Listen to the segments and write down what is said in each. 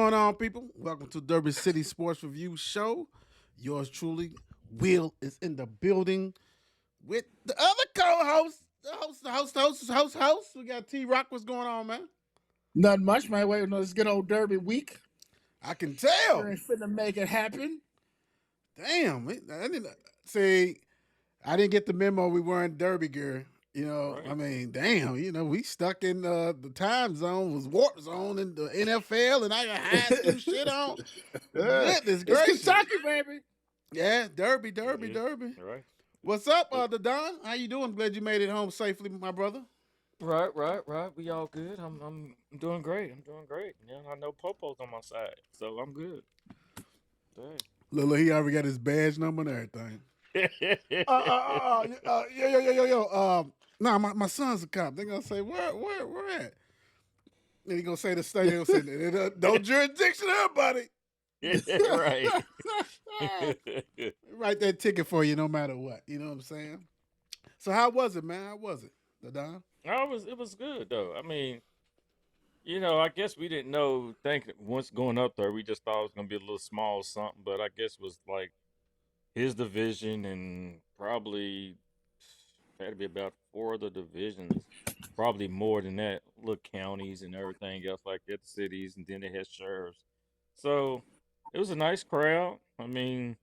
going on, people? Welcome to Derby City Sports Review Show. Yours truly, Will, is in the building with the other co-host, the host. We got T Rock. What's going on, man? Nothing much, man. Waiting on this good old Derby week. I can tell. We're finna make it happen. Damn, I didn't say I didn't get the memo. We weren't Derby gear. Right. I mean, damn, we stuck in the time zone, was warp zone in the NFL, and I got high school shit on. Goodness It's gracious. Kentucky, baby. Yeah, Derby. Right. What's up, the Don? How you doing? Glad you made it home safely, my brother. Right. We all good. I'm doing great. Yeah, I know Popo's on my side, so I'm good. Dang. Lila, he already got his badge number and everything. Yo. Nah, my son's a cop. They're gonna say, where at? And he gonna say the state. He'll say, no jurisdiction here, buddy. Right. Write that ticket for you no matter what. You know what I'm saying? So how was it, man? How was it, the Don? It was good though. I mean, I guess we didn't think once going up there, we just thought it was gonna be a little small something, but I guess it was like his division and probably had to be about four other divisions, probably more than that, little counties and everything else like that, cities, and then they had sheriffs. So it was a nice crowd. I mean,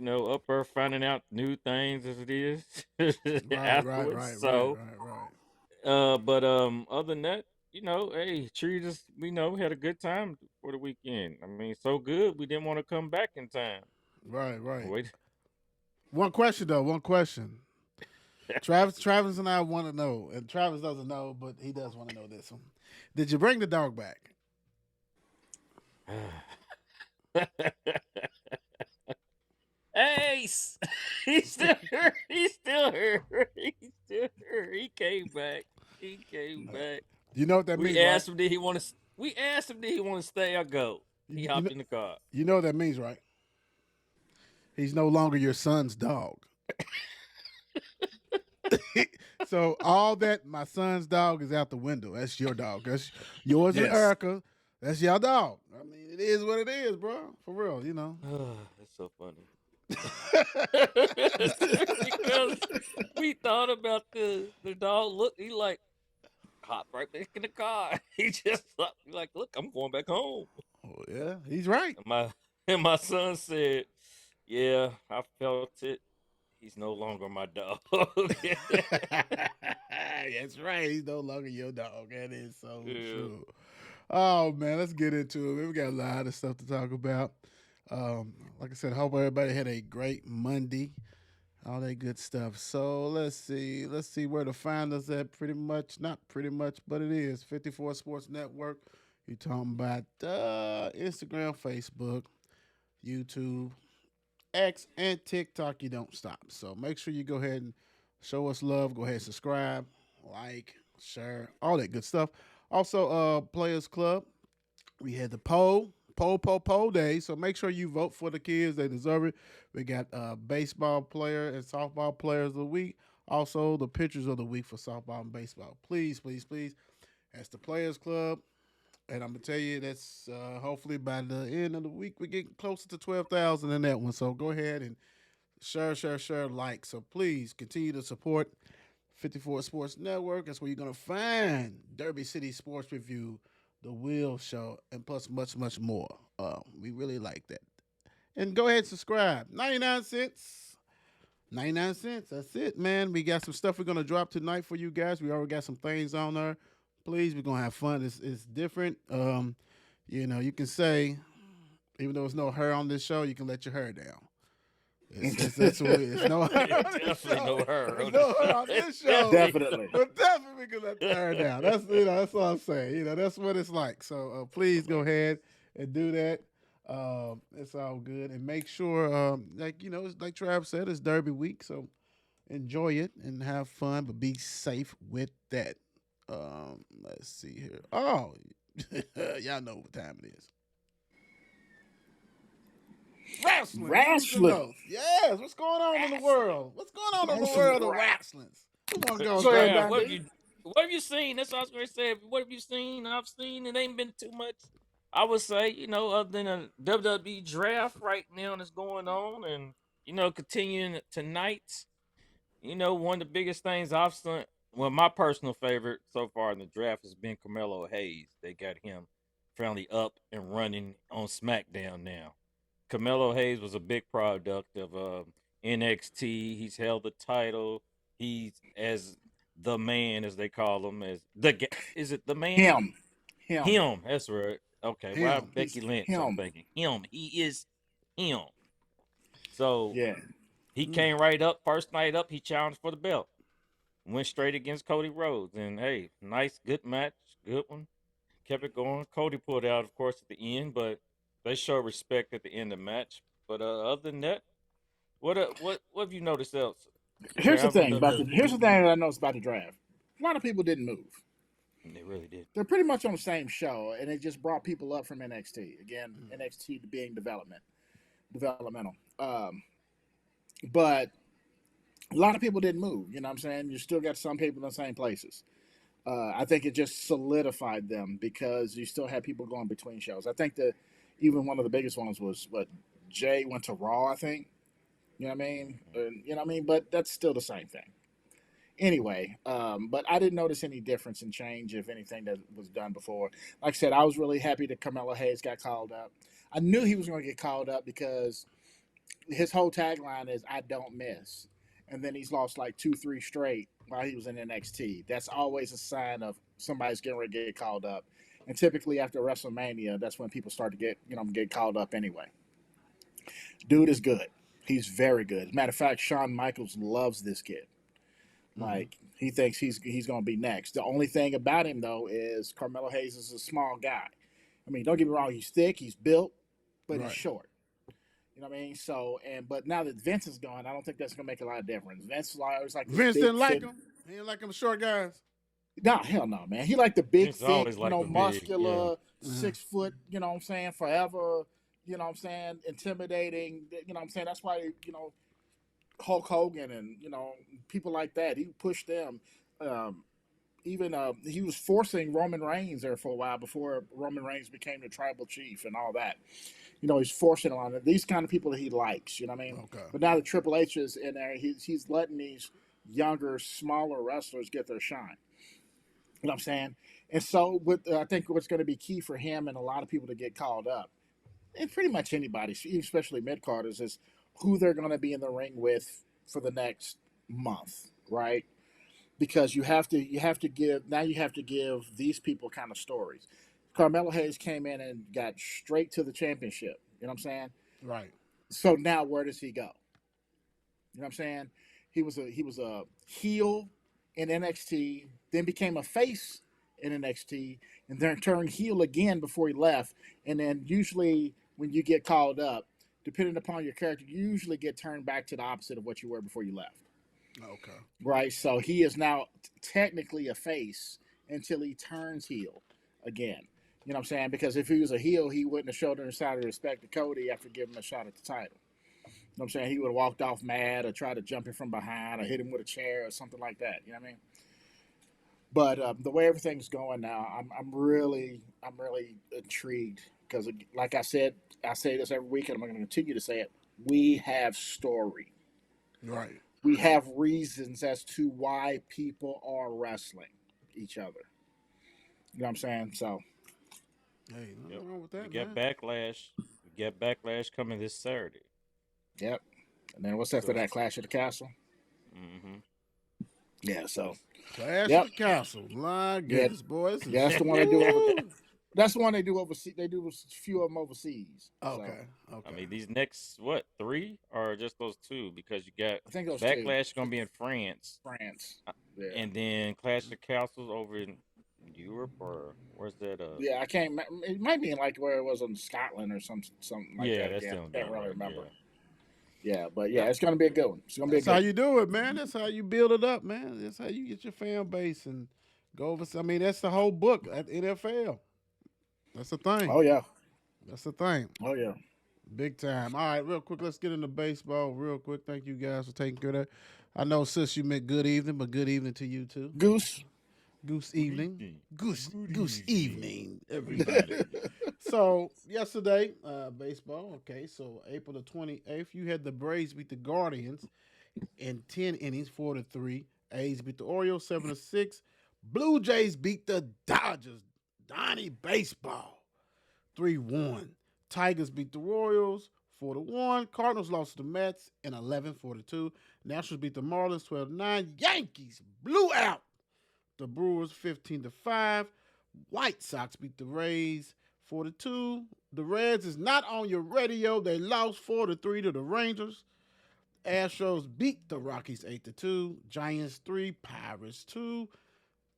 up there finding out new things as it is afterwards. Right. But other than that, hey, treat us. We had a good time for the weekend. I mean, so good we didn't want to come back in time. Right. Wait. One question though. Travis and I want to know, and Travis doesn't know, but he does want to know this one. Did you bring the dog back? Ace, he's still here. He came back. You know what that means? We asked him did he want to stay or go. He hopped in the car. You know what that means, right? He's no longer your son's dog. So all that my son's dog is out the window. That's your dog. That's yours and Erica. That's your dog. I mean, it is what it is, bro. For real, That's so funny. Because we thought about the dog. Look, he like hopped right back in the car. He just like, look, I'm going back home. Oh yeah, he's right. And my son said, "Yeah, I felt it. He's no longer my dog." That's right. He's no longer your dog. That is so true. Oh man, let's get into it. We got a lot of stuff to talk about. Like I said, hope everybody had a great Monday. All that good stuff. So let's see where to find us at. Not pretty much, but it is 54 Sports Network. You're talking about Instagram, Facebook, YouTube, X, and TikTok. You don't stop. So make sure you go ahead and show us love. Go ahead and subscribe, like, share, all that good stuff. Also, Players Club. We had the poll day. So make sure you vote for the kids. They deserve it. We got baseball player and softball players of the week. Also, the pitchers of the week for softball and baseball. Please. That's the Players Club. And I'm going to tell you, that's hopefully by the end of the week, we're getting closer to 12,000 in that one. So go ahead and share, like. So please continue to support 54 Sports Network. That's where you're going to find Derby City Sports Review, The Will Show, and plus much, much more. We really like that. And go ahead and subscribe. 99 cents. 99 cents. That's it, man. We got some stuff we're going to drop tonight for you guys. We already got some things on there. Please, we're going to have fun. It's different. You can say, even though there's no hair on this show, you can let your hair down. That's what it is. Definitely no hair. No hair on this show. Definitely. But definitely we can let the hair down. That's all I'm saying. That's what it's like. So please go ahead and do that. It's all good. And make sure, like Trav said, it's Derby week. So enjoy it and have fun, but be safe with that. Let's see here. Oh, y'all know what time it is. Wrestling. Yes. What's going on in the world? What's going on in the world of wrestling? Come on, go. What have you seen? That's what I was going to say. What have you seen? I've seen. It ain't been too much. I would say, other than a WWE draft right now that's going on, and continuing tonight, one of the biggest things I've seen. Well, my personal favorite so far in the draft has been Carmelo Hayes. They got him finally up and running on SmackDown now. Carmelo Hayes was a big product of NXT. He's held the title. He's as the man, as they call him, as is it the man? Him. Him. Him. That's right. Okay. Why Him. Becky He's Lynch? I'm him. thinking him. He is him. So Yeah. he came right up first night up. He challenged for the belt. Went straight against Cody Rhodes, and hey, nice, good match, good one. Kept it going. Cody pulled out, of course, at the end, but they showed respect at the end of the match. But other than that, what have you noticed else? Here's the thing WWE. that I noticed about the draft. A lot of people didn't move. They really did. They're pretty much on the same show, and it just brought people up from NXT. Again, NXT being developmental. But a lot of people didn't move. You know what I'm saying? You still got some people in the same places. I think it just solidified them because you still had people going between shows. I think that even one of the biggest ones was what Jay went to Raw, I think. You know what I mean? You know what I mean? But that's still the same thing. Anyway, but I didn't notice any difference in change, if anything, that was done before. Like I said, I was really happy that Carmelo Hayes got called up. I knew he was going to get called up because his whole tagline is "I don't miss," and then he's lost like 2, 3 straight while he was in NXT. That's always a sign of somebody's getting ready to get called up. And typically after WrestleMania, that's when people start to get called up anyway. Dude is good. He's very good. As a matter of fact, Shawn Michaels loves this kid. Like he thinks he's going to be next. The only thing about him though is Carmelo Hayes is a small guy. I mean, don't get me wrong, he's thick, he's built, but he's short. You know what I mean? So but now that Vince is gone, I don't think that's going to make a lot of difference. Vince always like Vince didn't like him. He didn't like him short guys. No, hell no, man. He like the big, thick, muscular, big, 6 foot. You know what I'm saying? Forever. You know what I'm saying? Intimidating. You know what I'm saying? That's why Hulk Hogan and people like that. He pushed them. Even he was forcing Roman Reigns there for a while before Roman Reigns became the tribal chief and all that. He's forcing on it. These kind of people that he likes. You know what I mean? Okay. But now that Triple H is in there, he's letting these younger, smaller wrestlers get their shine. You know what I'm saying? And so I think what's going to be key for him and a lot of people to get called up, and pretty much anybody, especially mid-carders, is who they're going to be in the ring with for the next month, right? Because you have to give these people kind of stories. Carmelo Hayes came in and got straight to the championship. You know what I'm saying? Right. So now where does he go? You know what I'm saying? He was a heel in NXT, then became a face in NXT, and then turned heel again before he left. And then usually when you get called up, depending upon your character, you usually get turned back to the opposite of what you were before you left. Okay. Right. So he is now technically a face until he turns heel again. You know what I'm saying? Because if he was a heel, he wouldn't have showed any sign of respect to Cody after giving him a shot at the title. You know what I'm saying? He would have walked off mad or tried to jump in from behind or hit him with a chair or something like that. You know what I mean? But the way everything's going now, I'm really intrigued because, like I said, I say this every week, and I'm going to continue to say it. We have story. Right. We have reasons as to why people are wrestling each other. You know what I'm saying? So, hey, nothing wrong with that. We get backlash. We get backlash coming this Saturday. Yep. And then what's after that? Clash at the Castle. Mm-hmm. Yeah. So. Clash at the Castle. My goodness, boys. Yeah, that's the one they do. That's the one they do overseas. They do a few of them overseas. Okay. So. Okay. I mean, these next 3 or just those 2? Because you got I think those Backlash going to be in France. Yeah. And then Clash of the Castles over in Europe, or where's that? Yeah, I can't. It might be in like where it was in Scotland or something like that. Yeah, that's still. I can't really remember. Yeah, but it's going to be a good one. It's going to be. That's how you do it, man. That's how you build it up, man. That's how you get your fan base and go over. I mean, that's the whole book at NFL. That's the thing. Oh yeah, that's the thing. Oh yeah, big time. All right, real quick, let's get into baseball real quick. Thank you guys for taking care of that. I know, sis, you meant good evening, but good evening to you too. Goose. Goose Good evening. evening. Good Goose evening. evening, everybody. So yesterday, baseball. Okay, so April the 28th, you had the Braves beat the Guardians in 10 innings, 4-3. A's beat the Orioles 7-6. Blue Jays beat the Dodgers. Donnie Baseball 3-1. Tigers beat the Royals 4-1. Cardinals lost to the Mets in 11 4-2. Nationals beat the Marlins 12-9. Yankees blew out the Brewers 15-5. White Sox beat the Rays 4-2. The Reds is not on your radio. They lost 4-3 to the Rangers. Astros beat the Rockies 8-2. Giants 3, Pirates 2.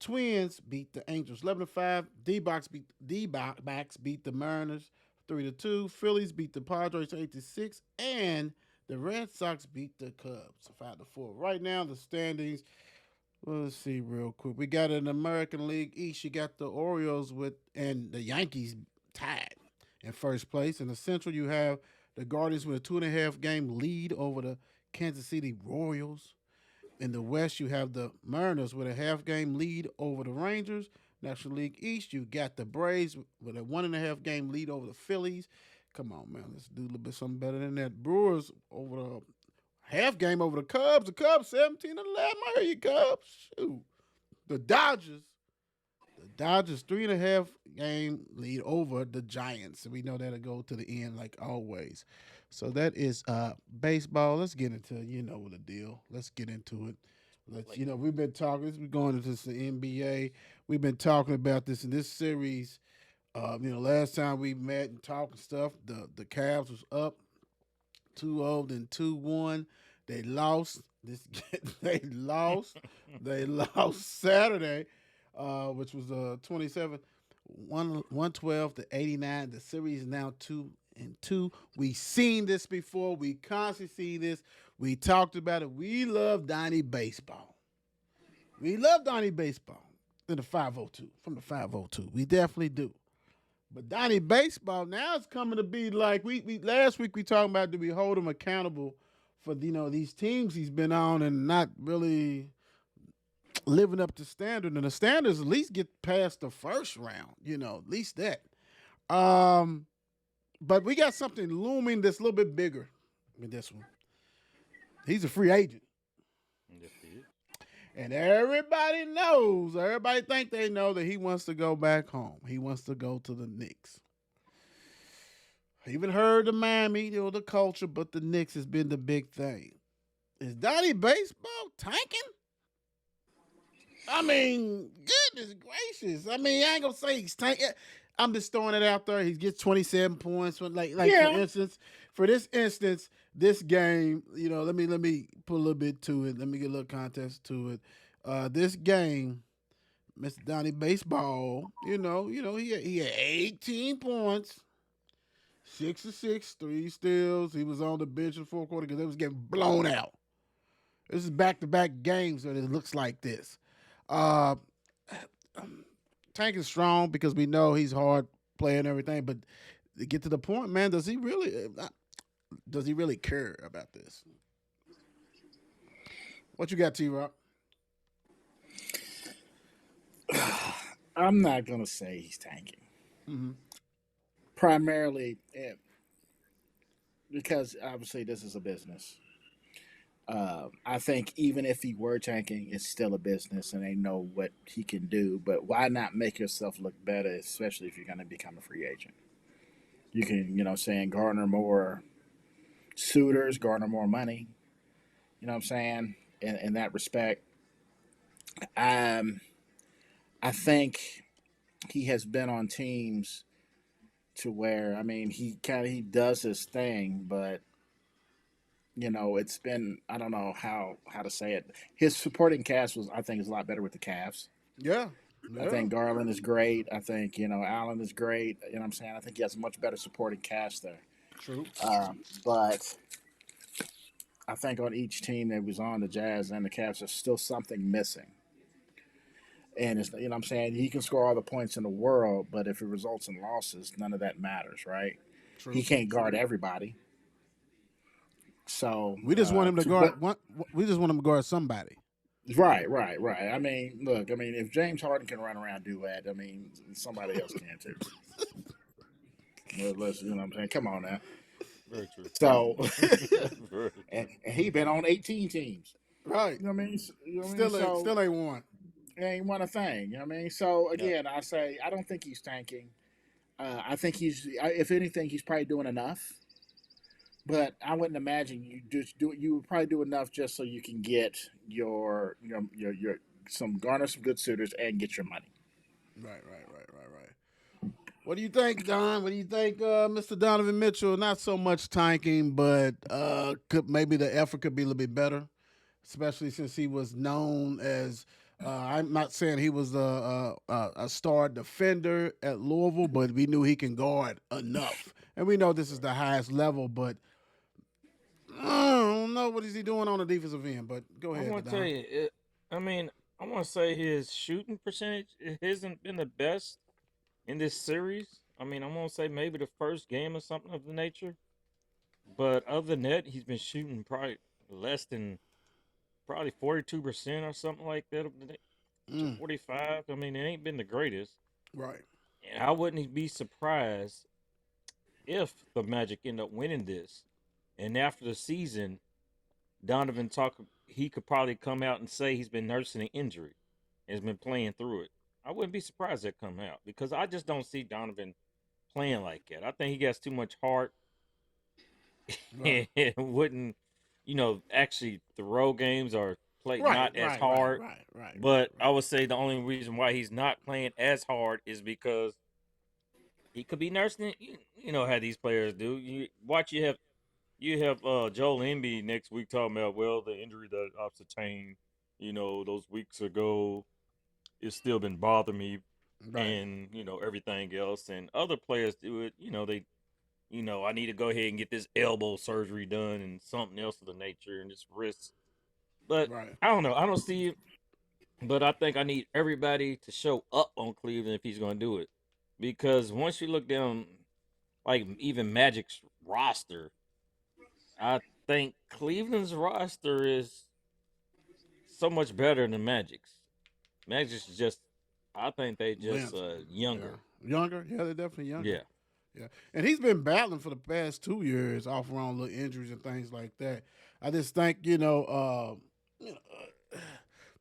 Twins beat the Angels 11-5. D-backs beat the Mariners 3-2. Phillies beat the Padres 8-6. And the Red Sox beat the Cubs 5-4. Right now, the standings. Well, let's see real quick. We got an American League East. You got the Orioles and the Yankees tied in first place. In the Central, you have the Guardians with a 2.5 game lead over the Kansas City Royals. In the West, you have the Mariners with a half-game lead over the Rangers. National League East, you got the Braves with a 1.5 game lead over the Phillies. Come on, man, let's do a little bit something better than that. Brewers over the half game over the Cubs. The Cubs 17-11. I hear you, Cubs. Shoot. The Dodgers 3.5 game lead over the Giants. We know that'll go to the end like always. So that is baseball. Let's get into the deal. Let's get into it. We've been talking. We're going into the NBA. We've been talking about this in this series. Last time we met and talked and stuff, the Cavs was up 2-0, then 2-1. They lost. They lost. They lost Saturday, which was 27, 112-89. The series is now 2-2. We seen this before. We constantly see this. We talked about it. We love Donnie Baseball. We love Donnie Baseball in the 502 from the 502. We definitely do. But Donnie Baseball now is coming to be like we last week we talked about, do we hold him accountable for these teams he's been on and not really living up to standard, and the standards at least get past the first round, at least that. But we got something looming that's a little bit bigger than this one. He's a free agent. Yes, he is. And everybody think they know that he wants to go back home. He wants to go to the Knicks. I even heard the Miami, the culture, but the Knicks has been the big thing. Is Donnie Baseball tanking? I mean, goodness gracious. I mean, I ain't gonna say he's tanking. I'm just throwing it out there. He gets 27 points. Yeah. For this instance, this game, let me put a little bit to it. Let me get a little context to it. This game, Mr. Donnie Baseball, he had 18 points, 6 of 6, 3 steals. He was on the bench in the fourth quarter because they was getting blown out. This is back-to-back games that it looks like this. Tank is strong because we know he's hard playing and everything, but to get to the point, man, does he really care about this? What you got, T-Rock? I'm not gonna say he's tanking. Mm-hmm. Primarily, because obviously this is a business. I think even if he were tanking, it's still a business, and they know what he can do. But why not make yourself look better, especially if you're going to become a free agent? You can, garner more suitors, garner more money. You know what I'm saying? In that respect, I think he has been on teams to where, I mean, he does his thing, but it's been, I don't know how to say it. His supporting cast I think is a lot better with the Cavs. Yeah. I think Garland is great. I think, Allen is great. You know what I'm saying? I think he has a much better supporting cast there. True. But I think on each team that was on, the Jazz and the Cavs, there's still something missing. And it's, what I'm saying? He can score all the points in the world, but if it results in losses, none of that matters, right? True. He can't guard everybody. So we just want him to guard. We just want him to guard somebody. Right. I mean, look, I mean, if James Harden can run around and do that, I mean, somebody else can too. Let's, you know what I'm saying? Come on now. Very true. So, Very true. and he been on 18 teams. Right. You know what I mean? You know what I mean? Still ain't So, still ain't won. it ain't one a thing. You know what I mean? So, Yeah. again, I say, I don't think he's tanking. I think if anything, he's probably doing enough. But I wouldn't imagine you just do. You would probably do enough just so you can get your some garner some good suitors and get your money. Right. What do you think, Don? What do you think, Mr. Donovan Mitchell? Not so much tanking, but could maybe the effort could be a little bit better, especially since he was known as. I'm not saying he was a star defender at Louisville, but we knew he can guard enough, and we know this is the highest level. But I don't know what is he doing on the defensive end. But go I ahead, want to tell Don. you, I mean, I want to say his shooting percentage hasn't been the best in this series. I mean, I'm gonna say maybe the first game or something of the nature. But other than that, he's been shooting probably less than probably 42% or something like that to Mm, 45. I mean, it ain't been the greatest. right, And I wouldn't be surprised if the Magic end up winning this. And after the season, Donovan talk he could probably come out and say he's been nursing an injury and has been playing through it. I wouldn't be surprised that come out because I just don't see Donovan playing like that. I think he has too much heart right, and wouldn't, actually throw games or play right, not as right, right, hard. right, right, right, But I would say the only reason why he's not playing as hard is because he could be nursing it. You know how these players do. You have Joel Embiid next week talking about the injury that I sustained, those weeks ago, it's still been bothering me, right. and everything else. And other players do it. I need to go ahead and get this elbow surgery done and something else of the nature and this wrist. But Right. I don't know. I don't see it. But I think I need everybody to show up on Cleveland if he's going to do it, because once you look down, like even Magic's roster, I think Cleveland's roster is so much better than Magic's. Magic's just, I think they just Wimps. Yeah. younger. Younger? Yeah, they're definitely younger. Yeah. Yeah. And he's been battling for the past 2 years off around little injuries and things like that. I just think,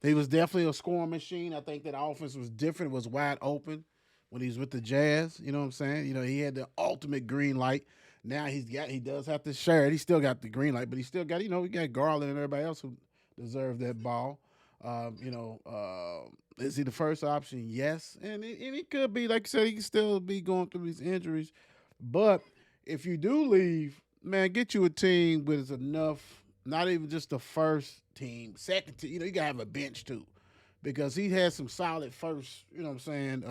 he was definitely a scoring machine. I think that offense was different, it was wide open when he was with the Jazz. You know what I'm saying? He had the ultimate green light. Now he does have to share it. He still got the green light, but he still got, we got Garland and everybody else who deserve that ball. Is he the first option? Yes, and he could be, like I said, he can still be going through these injuries. But if you do leave, man, get you a team with enough. Not even just the first team, second team. You gotta have a bench too, because he has some solid first.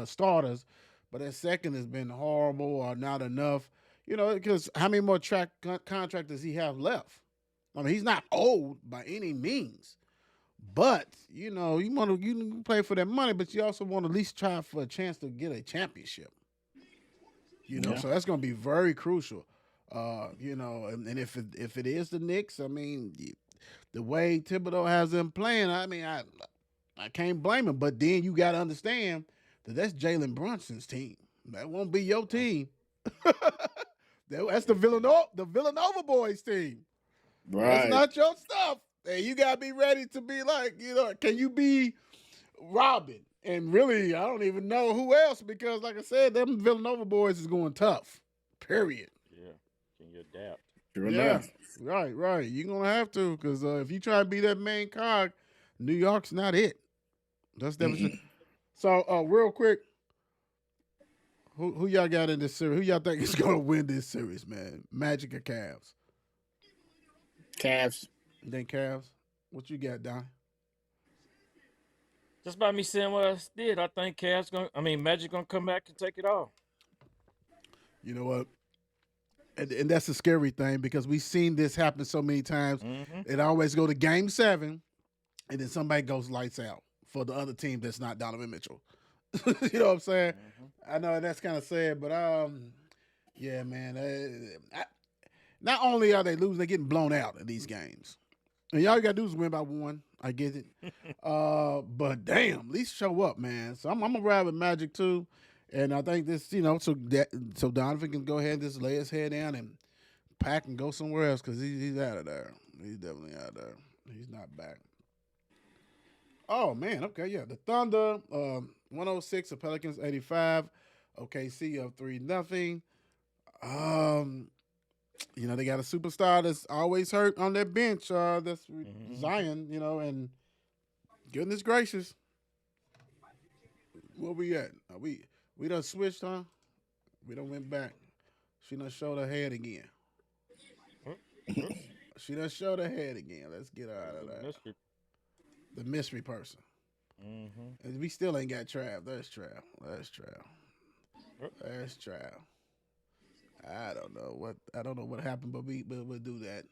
Starters, but that second has been horrible or not enough. Because how many more contract does he have left? I mean, he's not old by any means. But you play for that money, but you also want to at least try for a chance to get a championship. Yeah. So that's going to be very crucial. And if it is the Knicks, I mean, the way Thibodeau has them playing, I mean, I can't blame him. But then you got to understand that that's Jalen Brunson's team. That won't be your team. That's the Villanova boys team. That's Right. not your stuff. And you gotta be ready to be like, can you be Robin? And really, I don't even know who else, because, like I said, them Villanova boys is going tough. Period. Yeah. Can you adapt? Sure Yeah, enough. right. You're gonna have to, because if you try to be that main cog, New York's not it. That's definitely. Mm-mm. So, real quick, who y'all got in this series? Who y'all think is gonna win this series, man? Magic or Cavs? Cavs. Then Cavs. What you got, Don? Just by me saying what I did, I think Magic gonna come back and take it all. You know what? And that's a scary thing, because we've seen this happen so many times. Mm-hmm. It always go to game 7, and then somebody goes lights out for the other team that's not Donovan Mitchell. You know what I'm saying? Mm-hmm. I know that's kind of sad, but yeah, man. Not only are they losing, they're getting blown out in these games. And y'all got to do is win by one. I get it. But damn, at least show up, man. So I'm gonna ride with Magic too, and I think this, so Donovan can go ahead and just lay his head down and pack and go somewhere else because he's out of there. He's definitely out of there. He's not back. Oh man, okay, yeah. The Thunder, 106, the Pelicans 85. OKC up 3-0. Um, they got a superstar that's always hurt on their bench. That's Zion, and goodness gracious, where we at? We done switched, huh? We done went back. She done showed her head again. She done showed her head again. Let's get her out of that. The mystery person. And we still ain't got Trav. There's Trav. There's Trav. There's Trav. I don't know what happened, but we'll do that.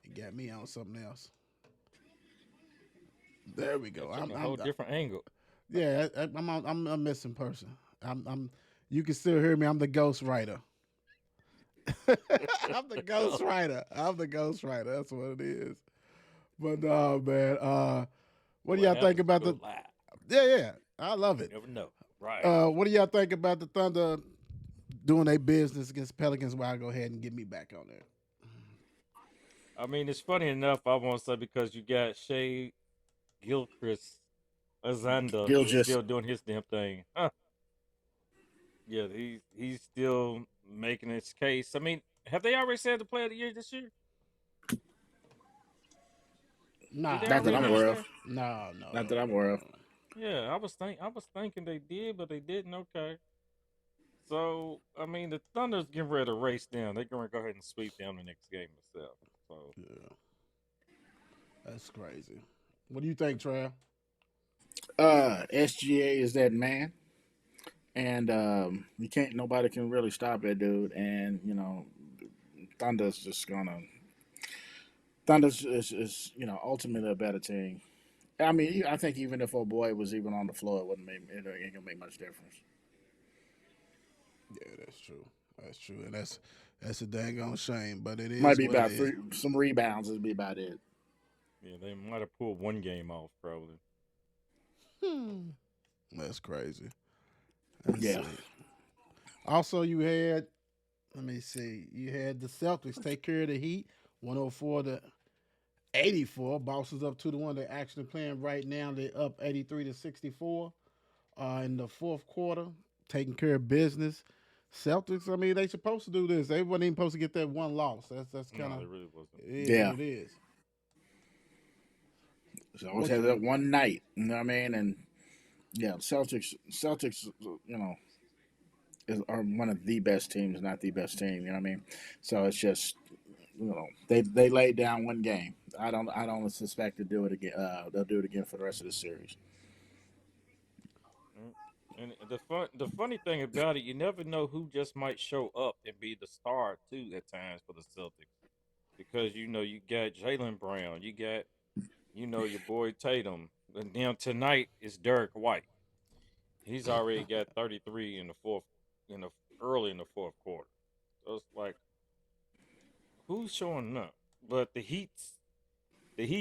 It got me on something else. There we go. I'm a whole different angle. Yeah, I'm a missing person. I'm. You can still hear me. I'm the ghost writer. I'm the ghost writer. I'm the ghost writer. That's what it is. But no, man. What do y'all think about the? Live? Yeah. I love it. You never know, right? What do y'all think about the Thunder doing their business against Pelicans? While I go ahead and get me back on there. I mean, it's funny enough. I want to say because you got Shea Gilchrist Azanda still doing his damn thing. Huh. Yeah, he's still making his case. I mean, have they already said the player of the year this year? Nah, not that I'm aware of. No, not that I'm aware of. Yeah, I was thinking they did, but they didn't. Okay, so I mean, the Thunder's getting ready to race them. They're going to go ahead and sweep them the next game itself. So yeah, that's crazy. What do you think, Trav? SGA is that man, and nobody can really stop that dude. And Thunder's just gonna. Thunder's is ultimately a better team. I mean, I think even if old boy was even on the floor, it ain't gonna make much difference. Yeah, that's true. That's true, and that's a dang on shame. But it is might be about some rebounds. It'd be about it. Yeah, they might have pulled one game off probably. That's crazy. Yeah. Also, you had. Let me see. You had the Celtics take care of the Heat, 104-84. Boston's up 2-1. They're actually playing right now. They're up 83-64 in the fourth quarter, taking care of business. Celtics, I mean, they supposed to do this. They wasn't even supposed to get that one loss. That's kind of it really wasn't. It is. So always had that one night, you know what I mean? And yeah, Celtics, are one of the best teams, not the best team. You know what I mean? So it's just, they laid down one game. I don't suspect to do it again. They'll do it again for the rest of the series. And the funny thing about it, you never know who just might show up and be the star too at times for the Celtics, because you got Jaylen Brown, you got your boy Tatum, and now tonight is Derek White. He's already got 33 early in the fourth quarter. So it's like, who's showing up? But the Heat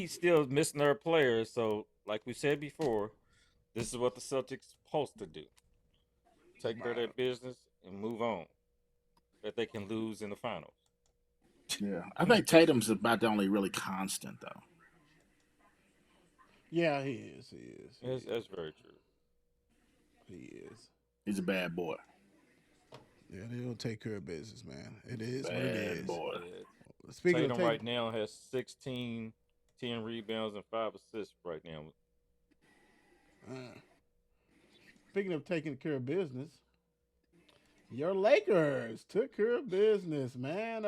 still missing their players. So like we said before, this is what the Celtics supposed to do: take care of their business and move on, that they can lose in the finals. Yeah, I think Tatum's about the only really constant though. Yeah, he is. That's very true. He is. He's a bad boy. Yeah, they'll take care of business, man. It is bad what it is. Boy. Yeah. Tatum right now has 16, 10 rebounds, and 5 assists right now. Speaking of taking care of business, your Lakers took care of business, man.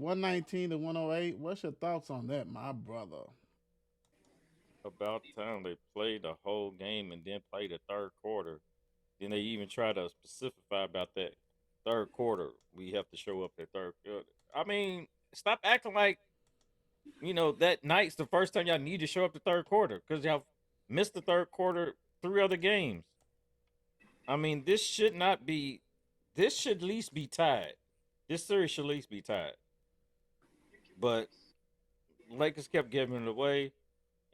119-108. What's your thoughts on that, my brother? About time they played the whole game and then played the third quarter. Then they even try to specify about that third quarter. We have to show up at third quarter. I mean, stop acting like that night's the first time y'all need to show up the third quarter, because y'all missed the third quarter 3 other games. I mean, this should not be. This should at least be tied. This series should at least be tied. But Lakers kept giving it away,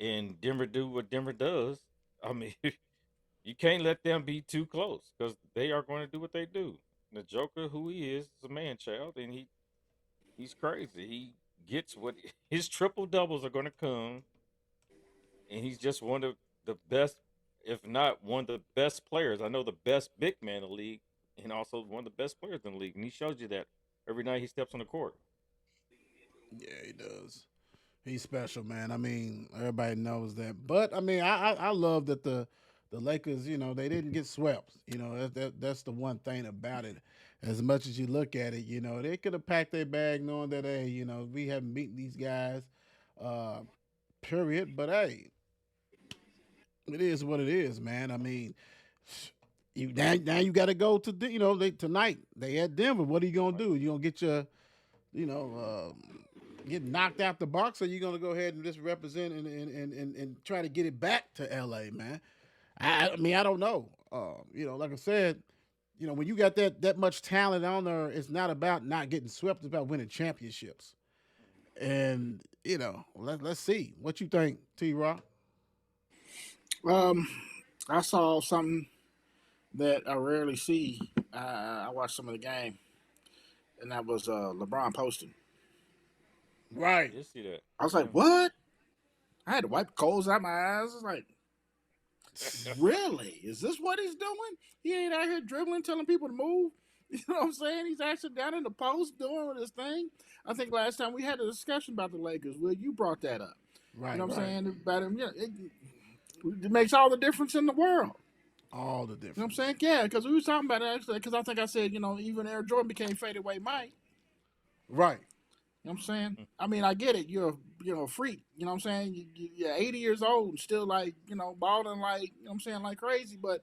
and Denver do what Denver does. I mean, you can't let them be too close because they are going to do what they do. The Joker, who he is a man child, and he's crazy. He gets what his triple doubles are going to come, and he's just one of the best, if not one of the best players. I know the best big man in the league, and also one of the best players in the league, and he shows you that every night he steps on the court. Yeah, he does. He's special, man. I mean, everybody knows that. But I mean, I love that the Lakers, they didn't get swept. That's the one thing about it. As much as you look at it, they could have packed their bag knowing that, hey, we haven't beaten these guys, uh, period. But hey, it is what it is, man. I mean, now you got to go to tonight. They at Denver. What are you gonna Right. do? You gonna get your you know, get knocked out the box, or you gonna go ahead and just represent and try to get it back to LA, man? I mean, I don't know. Like I said, when you got that much talent on there, it's not about not getting swept; it's about winning championships. And let's see what you think, T. Rock. Um, I saw something that I rarely see. I watched some of the game, and that was LeBron posting. Right. You see that? I was like, Yeah. "What?" I had to wipe coals out my eyes. I was like, "Really? Is this what he's doing? He ain't out here dribbling, telling people to move." You know what I'm saying? He's actually down in the post doing his thing. I think last time we had a discussion about the Lakers, Will, you brought that up. You Right. know what I'm Right. saying? About him, it makes all the difference in the world. All the You know what I'm difference. saying? Yeah, because we was talking about it actually. Because I think I said, even Air Jordan became fadeaway Mike. Right. You know what I'm saying? I mean, I get it. You're a freak. You know what I'm saying? You're 80 years old and still like, balling like, what I'm saying, like crazy. But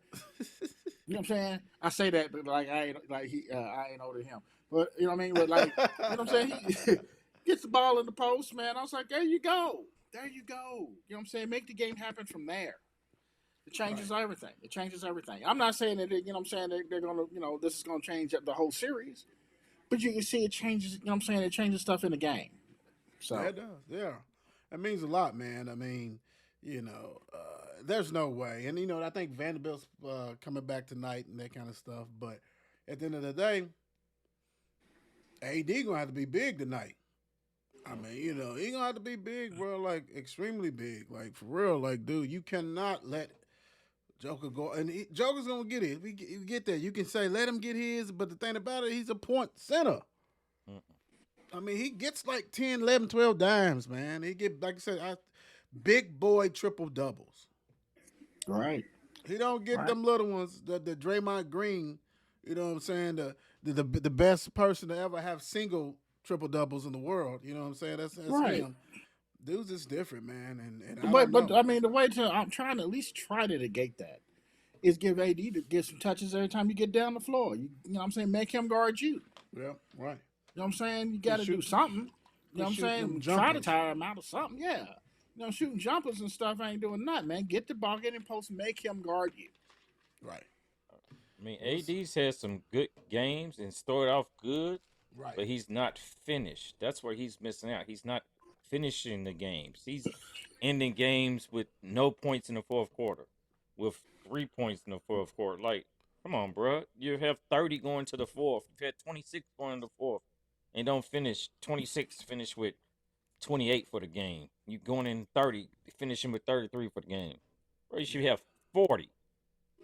you know what I'm saying? I say that, but like I ain't like I ain't older than him. But you know what I mean? But like, you know what I'm saying? He gets the ball in the post, man. I was like, there you go. There you go. You know what I'm saying? Make the game happen from there. It Right. changes everything. It changes everything. I'm not saying that what I'm saying they're gonna this is gonna change the whole series, but you can see it changes. What I'm saying? It changes stuff in the game. Yeah, So it does. Yeah, it means a lot, man. I mean, there's no way, and I think Vanderbilt's coming back tonight and that kind of stuff. But at the end of the day, AD gonna have to be big tonight. I mean, he gonna have to be big, bro. Like extremely big, like for real. Like, dude, you cannot let Joker go, and Joker's gonna get it. We get that. You can say let him get his, but the thing about it, he's a point center. Mm. I mean, he gets like 10, 11, 12 dimes, man. He get, like I said, big boy triple doubles. right, He don't get right, them little ones, the Draymond Green, you know what I'm saying? The best person to ever have single triple doubles in the world. You know what I'm saying? That's right. him. Dude's just different, man. And I don't But know. I mean, the way to I'm trying to at least try to negate that is give AD to get some touches every time you get down the floor. You know what I'm saying? Make him guard you. Yeah, right. You know what I'm saying? You got Quit to do shooting, something. You know quit what I'm shooting them saying? Try to jumpers. tire him out of something. Yeah. Shooting jumpers and stuff ain't doing nothing, man. Get the ball, get in post, make him guard you. Right. I mean, What's AD's had some good games and started off good, right? but he's not finished. That's where he's missing out. He's not finishing the games. He's ending games with no points in the fourth quarter, with 3 points in the fourth quarter. Like, come on, bro. You have 30 going to the fourth. You've had 26 going to the fourth, and don't finish 26. Finish with 28 for the game. You going in 30, finishing with 33 for the game. Or you should Yeah. have 40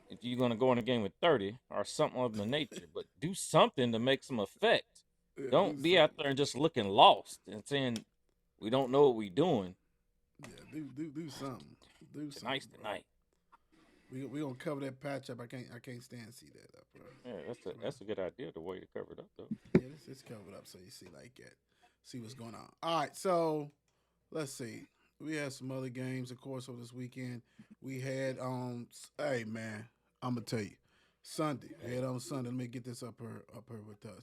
if you're going to go in a game with 30 or something of the nature. But do something to make some effect. Yeah. Do Don't be out something. there and just looking lost and saying we don't know what we're doing. Yeah. Do something. Do something, Tonight's the bro. night. We gonna cover that patch up. I can't stand to see that up, bro. Yeah, For real. that's a good idea. The way to cover it up though. Yeah, it's covered up so you see like that. See what's going on. All right, so let's see. We had some other games, of course, over this weekend. We had hey man, I'm gonna tell you. Sunday. We had on Sunday. Let me get this up here with us.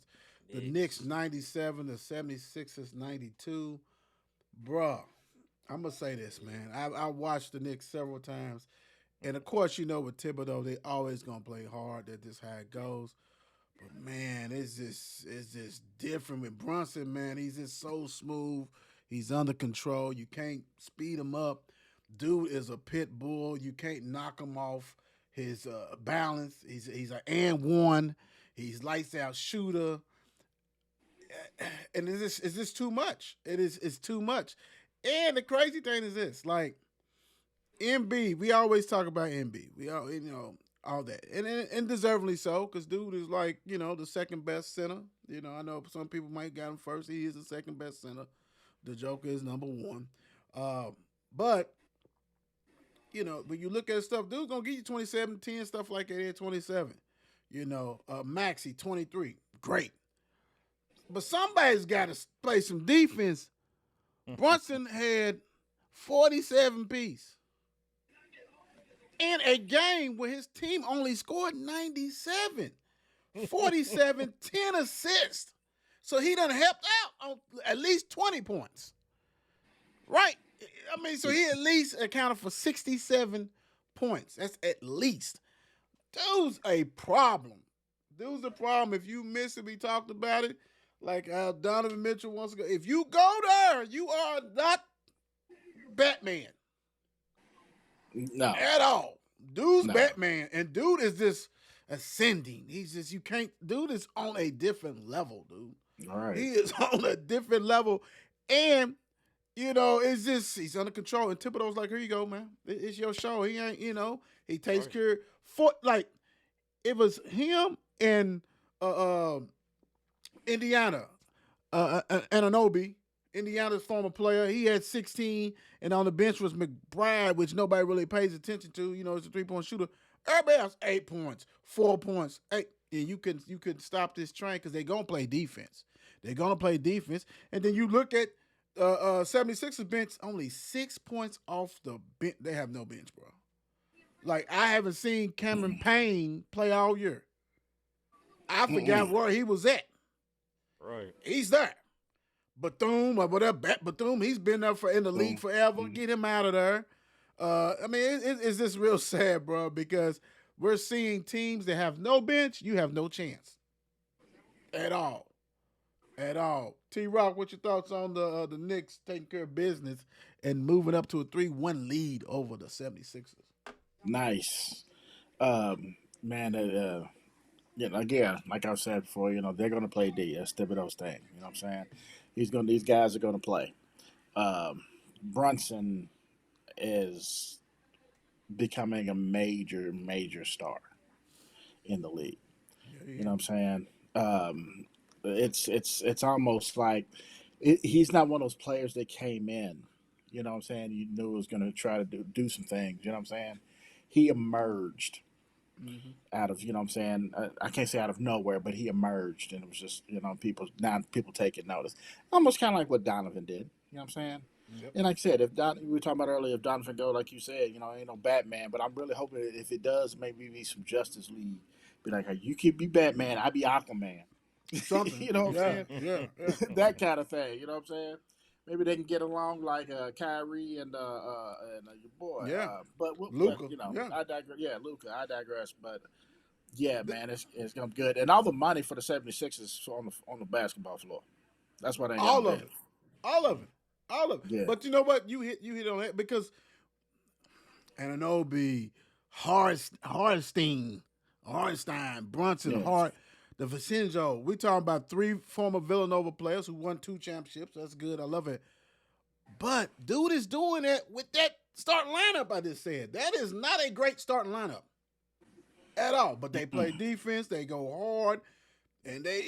The Knicks Knicks. 97, the 76ers 92. Bruh, I'm gonna say this, man. I watched the Knicks several times. And of course, with Thibodeau, they always gonna play hard. That's just how it goes. But man, it's just different with Brunson, man. He's just so smooth. He's under control. You can't speed him up. Dude is a pit bull. You can't knock him off his balance. He's an and one. He's lights out shooter. And is this too much? It's too much. And the crazy thing is this, like MB, we always talk about MB. We all all that, and deservedly so, because dude is like the second best center. I know some people might got him first. He is the second best center. The Joker is number one. But when you look at stuff, dude's gonna give you 27, 10, stuff like that at 27. Maxi 23, great. But somebody's got to play some defense. Brunson had 47 piece in a game where his team only scored 97. 47, 10 assists. So he done helped out on at least 20 points. Right? I mean, so he at least accounted for 67 points. That's at least. Dude's a problem. Dude's a problem. If you miss it, we talked about it. Like Donovan Mitchell wants to go. If you go there, you are not Batman. No. At all. Dude's Batman. And dude is just ascending. He's just, dude is on a different level, dude. All right. He is on a different level. And, it's just, he's under control. And Thibodeau's like, here you go, man. It's your show. He ain't, he takes care it was him and Indiana, Anunoby, Indiana's former player. He had 16, and on the bench was McBride, which nobody really pays attention to. He's a 3-point shooter. Everybody else 8 points, 4 points. And you could stop this train because they're gonna play defense. They're gonna play defense, and then you look at 76ers bench, only 6 points off the bench. They have no bench, bro. Like, I haven't seen Cameron Payne play all year. I forgot where he was at. Right. He's there. Bethune or whatever, Bethune, he's been there in the league forever. Get him out of there. I mean, it's just real sad, bro, because we're seeing teams that have no bench, you have no chance. At all. At all. T-Rock, what's your thoughts on the Knicks taking care of business and moving up to a 3-1 lead over the 76ers? Nice. Man, again, like I said before, they're going to play D. That's Thibodeau's thing. You know what I'm saying? These guys are going to play. Brunson is becoming a major, major star in the league. Yeah. You know what I'm saying? It's almost like he's not one of those players that came in. You know what I'm saying? You knew was going to try to do some things. You know what I'm saying? He emerged out of, what I'm saying? I can't say out of nowhere, but he emerged, and it was just, people taking notice. Almost kind of like what Donovan did. You know what I'm saying? Yep. And like I said, we were talking about earlier, if Donovan go, like you said, ain't no Batman, but I'm really hoping if it does, maybe be some Justice League. Be like, hey, you keep be Batman, I be Aquaman. Something. You know what I'm saying? Yeah. That kind of thing. You know what I'm saying? Maybe they can get along like Kyrie and your boy. Yeah. But Luka. I digress. Yeah, Luka. I digress. But yeah, man, it's gonna be good. And all the money for the 76ers is on the basketball floor. That's what they all of it. All of it. Yeah. But you know what? You hit on that because Anunoby, Hardenstein, Brunson, Yes. The Vincenzo. We talking about 3 former Villanova players who won 2 championships. That's good. I love it. But dude is doing that with that starting lineup I just said. That is not a great starting lineup at all. But they play defense. They go hard. And they,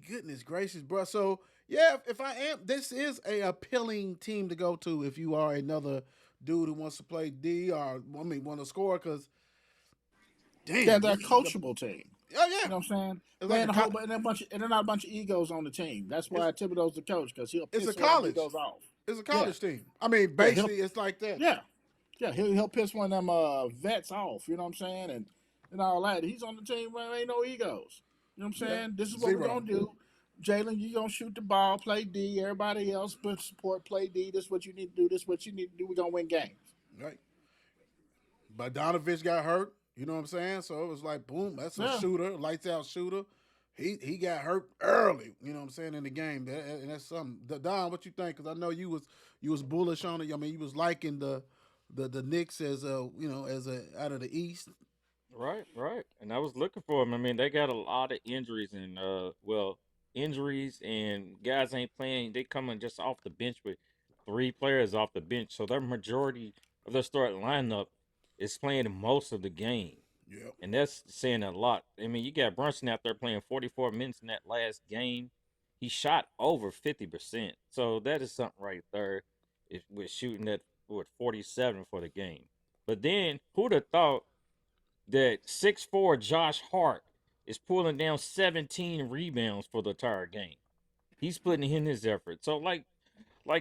goodness gracious, bro. So, yeah, if I am, this is a appealing team to go to if you are another dude who wants to play D or, want to score because, damn. Yeah, they're a coachable team. Oh, yeah. You know what I'm saying? It's Like and they're not a bunch of egos on the team. That's why Thibodeau's the coach, because he'll piss it's a college. Egos off. It's a college team. I mean, basically, it's like that. Yeah. Yeah, he'll piss one of them vets off, you know what I'm saying? And all that. He's on the team where there ain't no egos. You know what I'm saying? Yeah. This is what we're going to do. Jalen, you're going to shoot the ball, play D. Everybody else, but support, play D. This is what you need to do. This is what you need to do. We're going to win games. Right. But Donovich got hurt. You know what I'm saying? So it was like, boom, that's a shooter, lights out shooter. he got hurt early. You know what I'm saying in the game, and that's something. Don, what you think? Because I know you was bullish on it. I mean, you was liking the Knicks as a as a out of the East. Right, right. And I was looking for them. I mean, they got a lot of injuries and injuries and guys ain't playing. They coming just off the bench with three players off the bench. So their majority of their starting lineup is playing most of the game. Yep. And that's saying a lot. I mean, you got Brunson out there playing 44 minutes in that last game. He shot over 50%. So that is something right there. If we're shooting at 47 for the game. But then who'd have thought that 6'4" Josh Hart is pulling down 17 rebounds for the entire game. He's putting in his effort. So like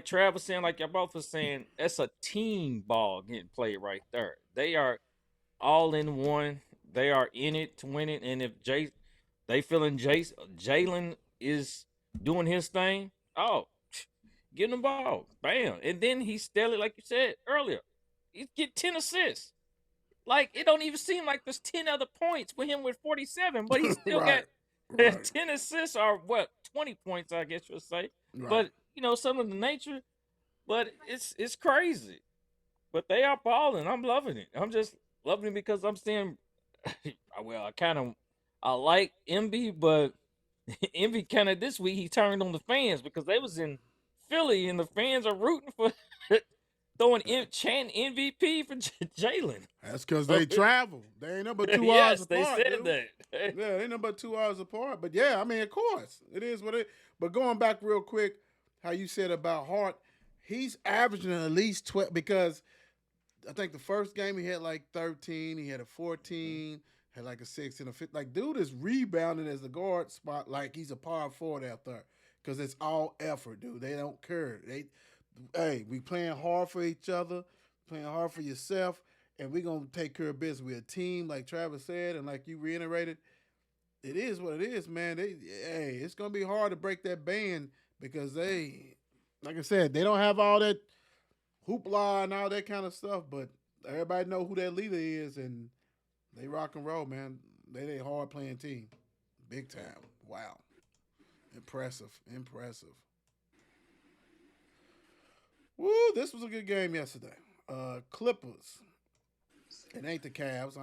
Travis saying, like y'all both was saying, that's a team ball getting played right there. They are all in one. They are in it to win it. And if they feeling Jalen is doing his thing, oh, give him the ball. Bam. And then he's steadily, like you said earlier, he get 10 assists. Like, it don't even seem like there's 10 other points with him with 47, but he still right. got 10 assists or 20 points, I guess you'll say. Right. But, some of the nature, but it's crazy. But they are balling. I'm loving it. I'm just loving it because I'm seeing, well, I like Embiid, but Embiid kind of this week he turned on the fans because they was in Philly and the fans are rooting for throwing chant MVP for Jalen. That's because they travel. They ain't number 2 yes, hours apart. They said dude. that. Yeah, they number 2 hours apart. But yeah, I mean, of course, it is what it. But going back real quick, how you said about Hart, he's averaging at least 12 because I think the first game he had like 13, he had a 14, had like a 16, a 15. Like, dude is rebounding as the guard spot like he's a power forward out there because it's all effort, dude. They don't care. Hey, we playing hard for each other, playing hard for yourself, and we're going to take care of business. We're a team, like Travis said, and like you reiterated. It is what it is, man. It's going to be hard to break that band because like I said, they don't have all that hoopla and all that kind of stuff, but everybody know who that leader is, and they rock and roll, man. They hard playing team. Big time. Wow. Impressive. Woo, this was a good game yesterday. Clippers. It ain't the Cavs.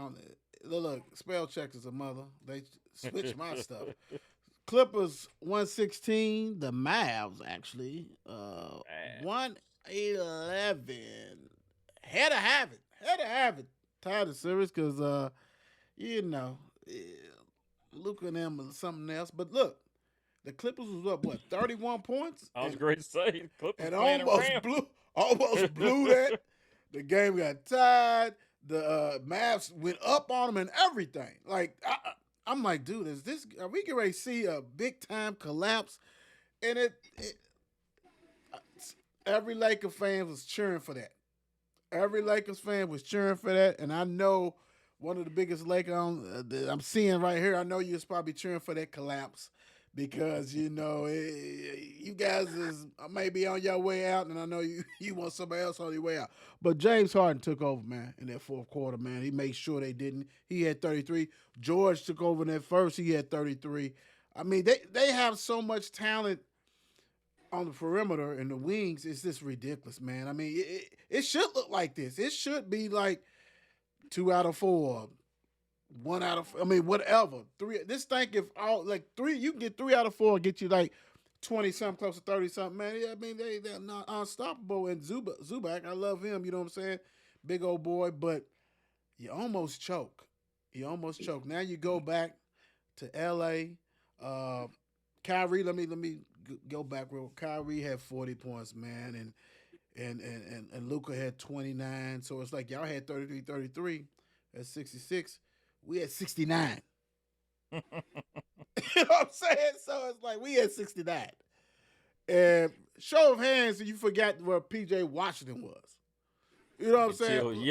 Look, spell check is a mother. They switched my stuff. Clippers 116. The Mavs actually 111. Had to have it. Tied the series because Luka and them was something else. But look, the Clippers was up 31 points. I was great to say Clippers and playing almost blew that. The game got tied. The Mavs went up on them and everything. Like I'm like, dude, are we getting ready to see a big time collapse? And every Laker fan was cheering for that. Every Lakers fan was cheering for that, and I know one of the biggest Lakers I'm seeing right here. I know you're probably cheering for that collapse because you guys is maybe on your way out, and I know you want somebody else on your way out. But James Harden took over, man, in that fourth quarter, man. He made sure they didn't. He had 33. George took over in that first. He had 33. I mean, they have so much talent on the perimeter and the wings. It's just ridiculous, man. I mean, it should look like this. It should be like 2 out of 4, 1 out of, I mean, whatever. 3. Just think if all like 3, you can get 3 out of 4, get you like 20 something, close to 30 something, man. Yeah, I mean, they're not unstoppable. And Zubac, I love him. You know what I'm saying? Big old boy, but you almost choke. Now you go back to L.A. Kyrie, let me go back real. Kyrie had 40 points, man, and Luka had 29. So it's like y'all had 33 at 66. We had 69. You know what I'm saying? So it's like we had 69. And show of hands, you forgot where PJ Washington was. You know what I'm saying? Until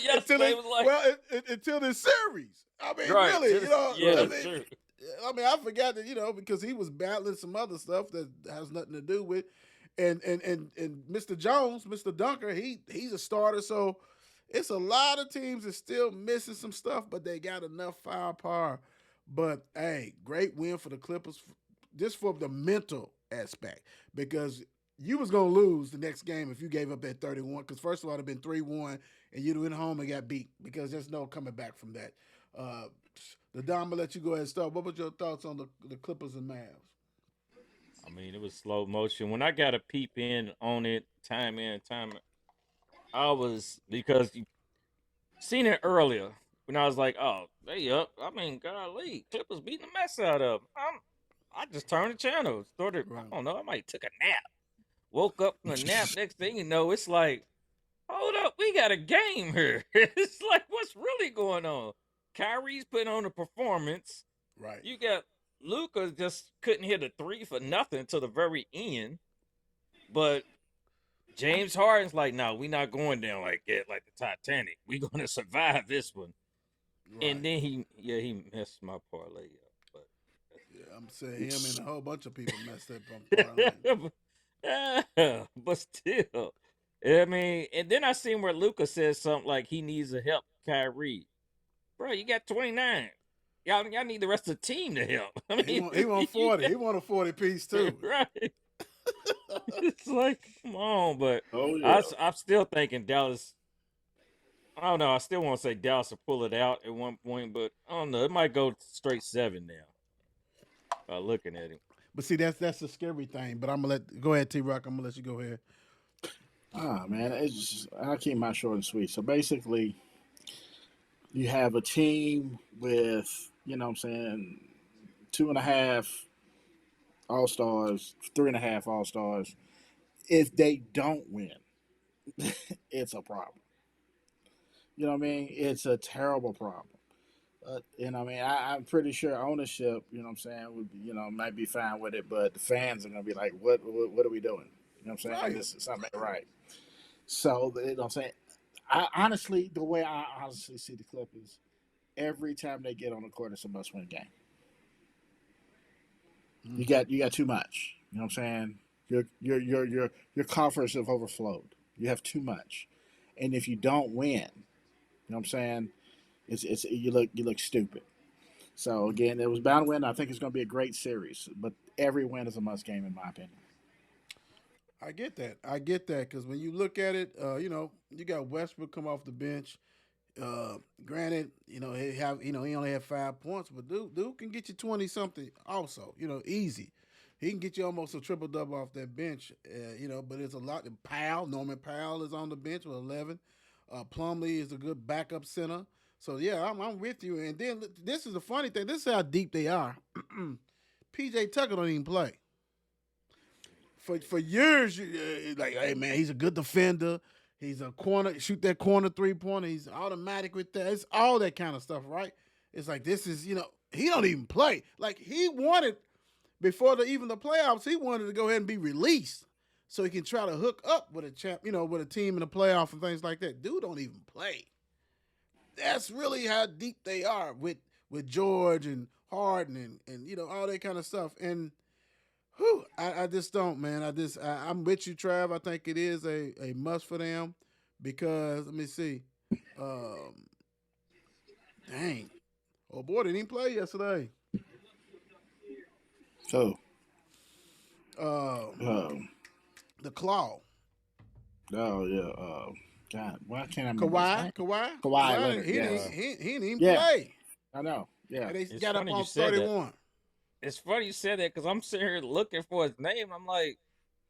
yesterday was like, well, until this series. I mean, right, really, yeah, true. I mean, I forgot that, because he was battling some other stuff that has nothing to do with, and Mr. Jones, Mr. Dunker, he's a starter, so it's a lot of teams that's still missing some stuff, but they got enough firepower. But hey, great win for the Clippers. Just for the mental aspect, because you was gonna lose the next game if you gave up that 31. Because first of all, it'd been 3-1, and you'd went home and got beat. Because there's no coming back from that. Uh, the Dom, I'm gonna let you go ahead and start. What was your thoughts on the Clippers and Mavs? I mean, it was slow motion. When I got a peep on it, time in, time, I was because you seen it earlier when I was like, oh, they up. I mean, golly, Clippers beating the mess out of them. I just turned the channel, started. I Right. don't know. I might took a nap. Woke up from the nap. Next thing you know, it's like, hold up, we got a game here. It's like, what's really going on? Kyrie's putting on a performance. Right. You got Luca just couldn't hit a three for nothing till the very end. But James Harden's like, no, we're not going down like that, like the Titanic. We're gonna survive this one. Right. And then he messed my parlay up. But Yeah, I'm saying him and a whole bunch of people messed up on parlay. but still, I mean, and then I seen where Luca says something like he needs to help Kyrie. Bro, you got 29. Y'all need the rest of the team to help. I mean, He want 40. He want a 40 piece too. Right. It's like, come on, but Oh yeah. I'm still thinking Dallas. I don't know. I still want to say Dallas will pull it out at one point, but I don't know. It might go straight 7 now. By looking at him. But see, that's the scary thing. But I'm gonna go ahead, T Rock. I'm gonna let you go ahead. Ah man, I'll keep my short and sweet. So basically, you have a team with, what I'm saying, 2.5 all stars, 3.5 all stars. If they don't win, it's a problem. You know what I mean? It's a terrible problem. I'm pretty sure ownership, would be, might be fine with it, but the fans are gonna be like, what are we doing? You know what I'm saying? Right. This is something ain't right. So you know what I'm saying? I honestly, the way I honestly see the Clippers, every time they get on the court, it's a must-win game. Mm. You got too much. You know what I'm saying? Your coffers have overflowed. You have too much, and if you don't win, you know what I'm saying? It's you look stupid. So again, it was bound to win. I think it's going to be a great series, but every win is a must game in my opinion. I get that. I get that because when you look at it, you got Westbrook come off the bench. Granted, he only had 5 points, but dude can get you 20 something also. Easy. He can get you almost a triple double off that bench. But it's a lot. Norman Powell is on the bench with 11. Plumlee is a good backup center. So yeah, I'm with you. And then this is the funny thing. This is how deep they are. PJ Tucker don't even play. For years, like, hey man, he's a good defender. He's a corner, shoot that corner 3-pointer. He's automatic with that. It's all that kind of stuff, right? It's like this is, he don't even play. Like he wanted before even the playoffs, he wanted to go ahead and be released so he can try to hook up with a champ, with a team in the playoff and things like that. Dude don't even play. That's really how deep they are with George and Harden and all that kind of stuff. And I just don't, man. I'm with you, Trav. I think it is a must for them because let me see. Dang. Oh boy, didn't even play yesterday. So, The Claw. oh yeah, God, why can't I remember his name? Kawhi Leonard, he, yes. he didn't even Yeah. play. I know. Yeah. And they It's got up funny you on said that. 31. It's funny you said that because I'm sitting here looking for his name. I'm like,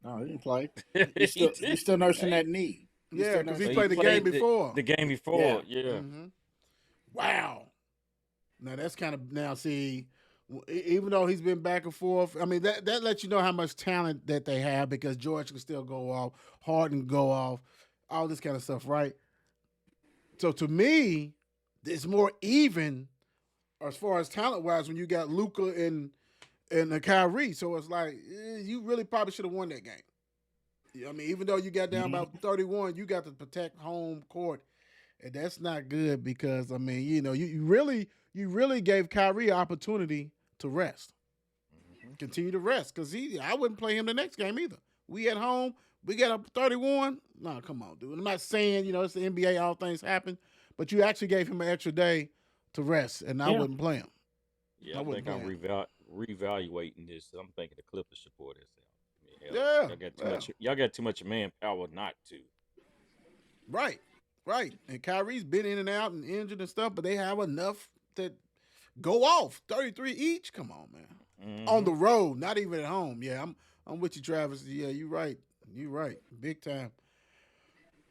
No, he didn't play. he He's still nursing Hey. that knee. Yeah, because he So played the game before. The game before, yeah. Mm-hmm. Wow. Now that's kind of see, even though he's been back and forth. I mean that lets you know how much talent that they have because George can still go off, Harden can go off, all this kind of stuff, right? So to me, it's more even as far as talent wise when you got Luca and Kyrie. So it's like you really probably should have won that game. I mean, even though you got down about 31, you got to protect home court, and that's not good because I mean, you really gave Kyrie an opportunity to rest, continue to rest because I wouldn't play him the next game either. We at home, we got up 31. No, come on, dude. I'm not saying it's the NBA, all things happen, but you actually gave him an extra day to rest, and I wouldn't play him. Yeah, I I wasn't think I'm playing. reevaluating this. I'm thinking the Clippers should pull this out. I mean, hell, Yeah, y'all got too yeah. much. Y'all got too much manpower not to. Right, right. And Kyrie's been in and out and injured and stuff, but they have enough to go off 33 each. Come on, man. On Mm-hmm. the road, not even at home. Yeah, I'm with you, Travis. Yeah, you're right. You're right. Big time.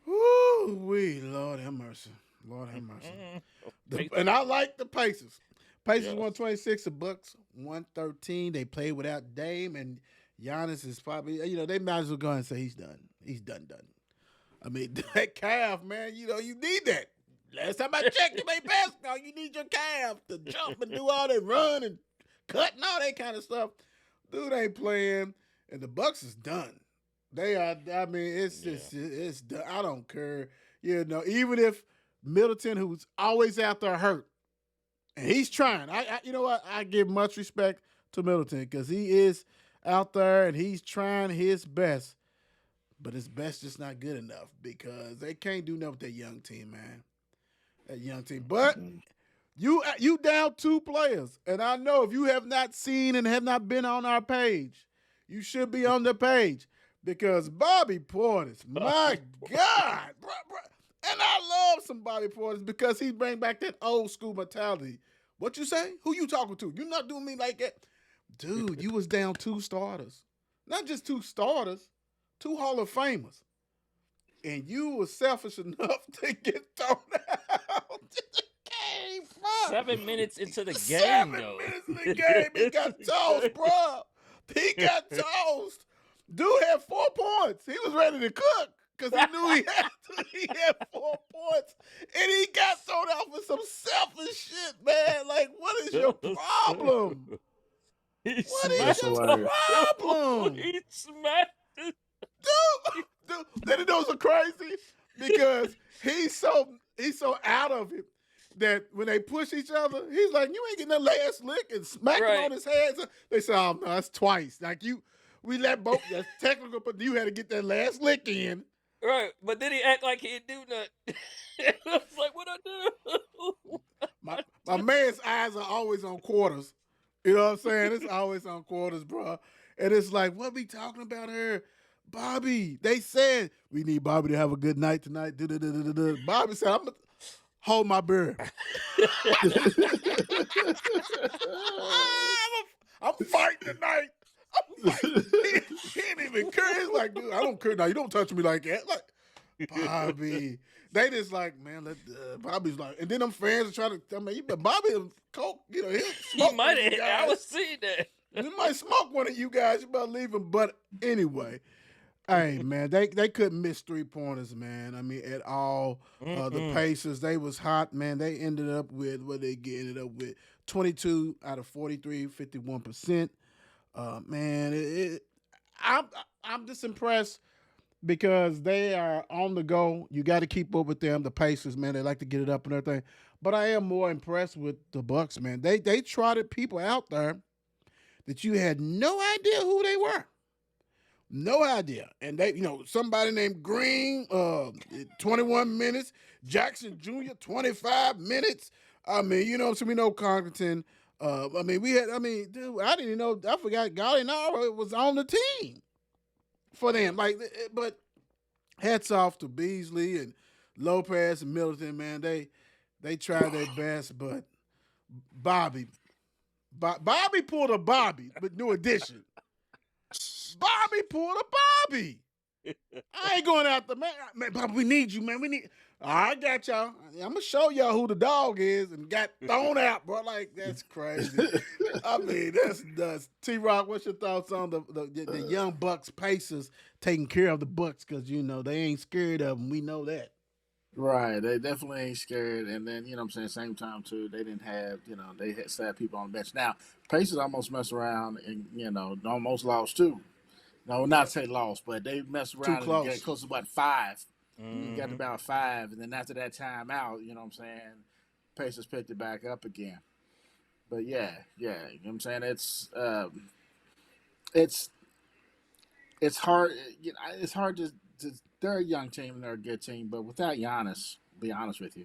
Woo wee, Lord have mercy. Lord have mercy. And I like the Pacers. Pacers Yes. 126, the Bucks 113. They play without Dame, and Giannis is probably, they might as well go and say he's done. He's done. I mean, that calf, man, you need that. Last time I checked, you made basketball, you need your calf to jump and do all that run and cut and all that kind of stuff. Dude ain't playing, and the Bucks is done. They are. I mean, it's Yeah. just it's done. I don't care. Even if Middleton, who's always out there hurt, and he's trying. You know what? I give much respect to Middleton because he is out there and he's trying his best. But his best just not good enough because they can't do nothing with that young team, man. That young team. But you down two players, and I know if you have not seen and have not been on our page, you should be on the page because Bobby Portis, my God, and I love some Bobby Portis because he bring back that old school mentality. What you say? Who you talking to? You not doing me like that, dude. You was down two starters, not just two starters, two Hall of Famers, and you were selfish enough to get thrown out. Game, bro. 7 minutes into the game, 7 minutes in the game, he got tossed, bro. He got tossed. Dude had 4 points. He was ready to cook because he knew he had to. He had 4 points, and he got thrown out for some selfish shit, man. Like, what is your problem? What is your problem? He smacked it. Dude, then you know what's so crazy? Because he's so out of it that when they push each other, he's like, you ain't getting the last lick and smack him on his head. So they say, oh no, that's twice. Like we let both, that's technical, but you had to get that last lick in. Right, but then he act like he didn't do nothing. I was like, what I do? My man's eyes are always on quarters. You know what I'm saying? It's always on quarters, bro. And it's like, what we talking about here? Bobby, they said we need Bobby to have a good night tonight. Bobby said, I'm going to hold my beer. I'm fighting tonight. I'm fighting. He ain't even care. He's like, dude, I don't care. Now, you don't touch me like that. Like, Bobby. They just like, man, Bobby's like, and then them fans are trying to, I mean, Bobby, Coke, he might have, I was seeing that. You might smoke one of you guys. You better leave him. But anyway, hey, man, they couldn't miss 3-pointers, man. I mean, at all. The Pacers, they was hot, man. They ended up with, what they ended up with, 22 out of 43, 51%. Man, I'm just impressed because they are on the go. You got to keep up with them. The Pacers, man, they like to get it up and everything. But I am more impressed with the Bucks, man. They trotted people out there that you had no idea who they were. No idea. And they, somebody named Green, 21 minutes. Jackson Jr., 25 minutes. I mean, so we know Congleton. Dude, I didn't even know. I forgot Gallinaro was on the team for them. But hats off to Beasley and Lopez and Middleton, man. They tried their best, but Bobby pulled a Bobby with new addition. Bobby pulled a Bobby. I ain't going out there, man. Bobby, we need you, man. I got y'all. I'm going to show y'all who the dog is and got thrown out, bro. Like, that's crazy. I mean, that's nuts. T-Rock, what's your thoughts on the young Bucks Pacers taking care of the Bucks? Because, they ain't scared of them. We know that. Right, they definitely ain't scared, and then same time too, they didn't have they had sad people on the bench. Now Pacers almost messed around and almost lost too. No, not say lost, but they messed around and got close to about 5. Got to about 5, and then after that timeout, Pacers picked it back up again. But yeah, it's hard. It's hard to. They're a young team and they're a good team, but without Giannis, be honest with you,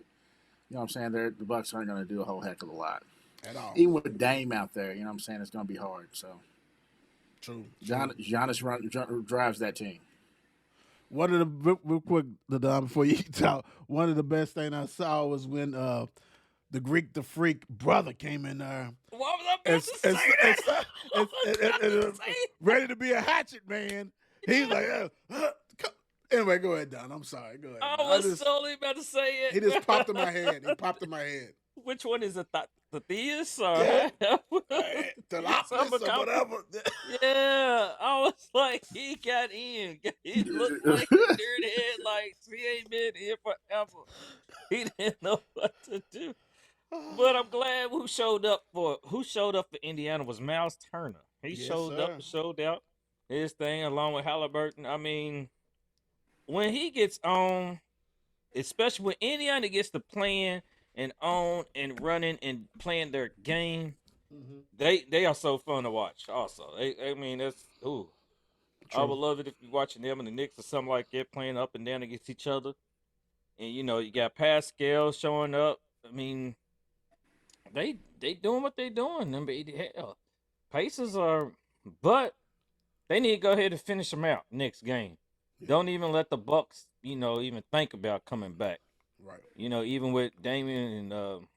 the Bucks aren't going to do a whole heck of a lot. at all. Even with Dame out there, you know what I'm saying, it's going to be hard. So True. Giannis drives that team. One of the real quick, the before you talk, one of the best thing I saw was when the Greek the Freak brother came in there. What was I about And, to and, say? and, That? I was about to say ready to be a hatchet man. He's like, anyway, go ahead, Don. I'm sorry. Go ahead. I Don. was solely about to say He it. just popped in my head. He popped in my head. Which one is it? The Theus or Yeah. Summer Telopolis or whatever. Yeah, I was like, he got in. He looked like a dirty head, like he ain't been here forever. He didn't know what to do. But I'm glad who showed up for Indiana was Miles Turner. He Yes, showed up sir. and showed out his thing along with Halliburton. I mean, when he gets on, especially when Indiana gets to playing and on and running and playing their game, they are so fun to watch. Also, I mean, that's ooh. I would True. love it if you're watching them and the Knicks or something like that playing up and down against each other. And you got Pascal showing up. I mean, they doing what they doing. I mean, hell, Pacers are, but they need to go ahead and finish them out next game. Yeah. Don't even let the Bucks, even think about coming back. Right. Even with Damian and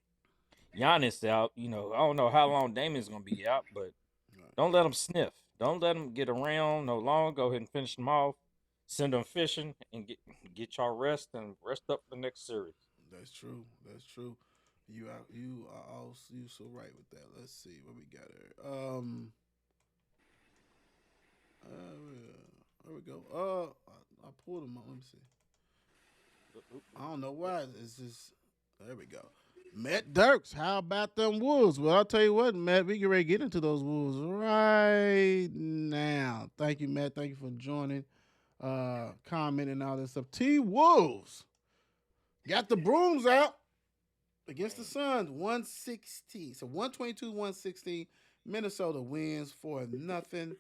Giannis out, I don't know how long Damian's gonna be out, but Right. don't let them sniff. Don't let them get around no longer. Go ahead and finish them off. Send them fishing and get y'all rest and rest up for the next series. That's true. That's true. You so right with that. Let's see what we got here. There we go. I pulled them up. Let me see. I don't know why. It's just there we go. Matt Dirks, how about them Wolves? Well, I'll tell you what, Matt, we get ready to get into those Wolves right now. Thank you, Matt. Thank you for joining, commenting and all this stuff. T Wolves got the brooms out against the Suns, 160. So 122, 116. Minnesota wins for nothing.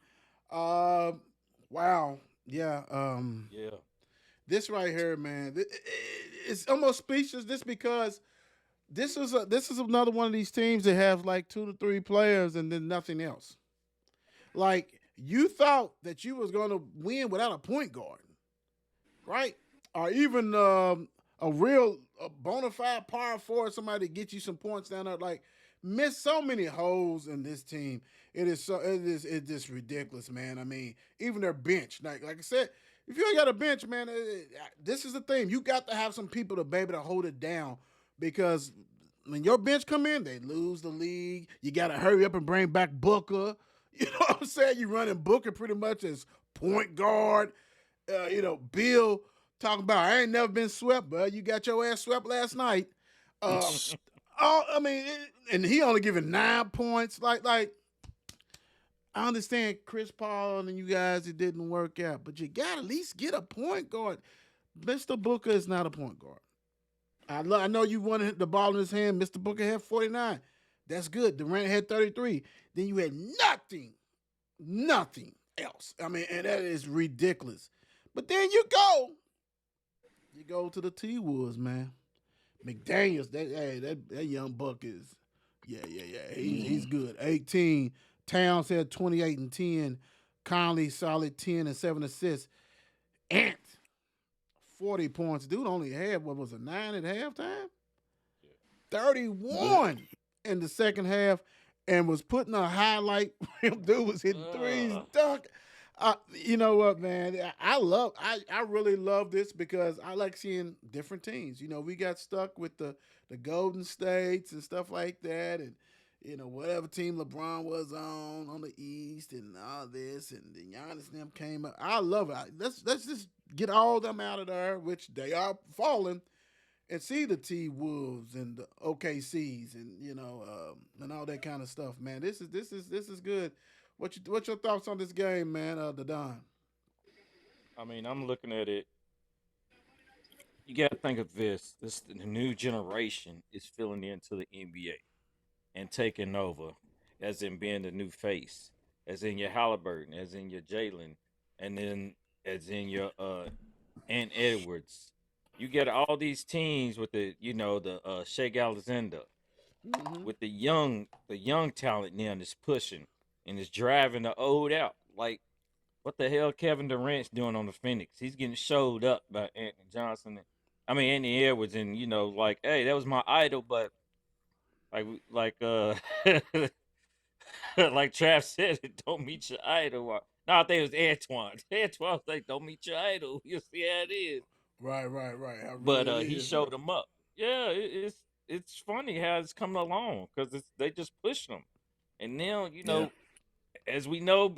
Wow. Yeah. Yeah. This right here, man, it's almost speechless. This because this is another one of these teams that have like 2 to 3 players and then nothing else. Like you thought that you was going to win without a point guard, right? Or even a real bona fide power forward, somebody to get you some points down there. Like missed so many holes in this team. It's just ridiculous, man. I mean, even their bench, like I said. If you ain't got a bench, man, this is the thing. You got to have some people to be able to hold it down because when your bench come in, they lose the league. You got to hurry up and bring back Booker. You know what I'm saying? You running Booker pretty much as point guard. Bill talking about, I ain't never been swept, but you got your ass swept last night. And he only giving 9 points. Like, I understand Chris Paul and you guys, it didn't work out, but you got to at least get a point guard. Mr. Booker is not a point guard. I know you wanted the ball in his hand. Mr. Booker had 49. That's good. Durant had 33. Then you had nothing else. I mean, and that is ridiculous. But then you go to the T-Wolves, man. McDaniels, that young buck is, yeah. He's good. 18. Towns had 28 and 10. Conley solid 10 and 7 assists. Ant 40 points. Dude only had 9 at halftime? 31 in the second half and was putting a highlight. Dude was hitting threes, dunk. You know what, man? I really love this because I like seeing different teams. We got stuck with the Golden States and stuff like that, and whatever team LeBron was on the East and all this, and then Giannis and them came up. I love it. Let's just get all them out of there, which they are falling, and see the T-Wolves and the OKCs and and all that kind of stuff, man. This is good. What's your thoughts on this game, man? The Don. I mean, I'm looking at it. You got to think of this. The new generation is filling into the NBA and taking over, as in being the new face, as in your Halliburton, as in your Jalen, and then as in your Ant Edwards. You get all these teams with the Shea Alexander. Mm-hmm. with the young talent now that's pushing and is driving the old out. Like what the hell Kevin Durant's doing on the Phoenix? He's getting showed up by Anthony Johnson. I mean Anthony Edwards, and like, hey, that was my idol, but like like Trav said, don't meet your idol. No, I think it was Antoine. Antoine was like, don't meet your idol. You see how it is. Right. How But really it he is. showed him up. Yeah, it's funny how it's coming along because they just push them, and now Yeah. as we know,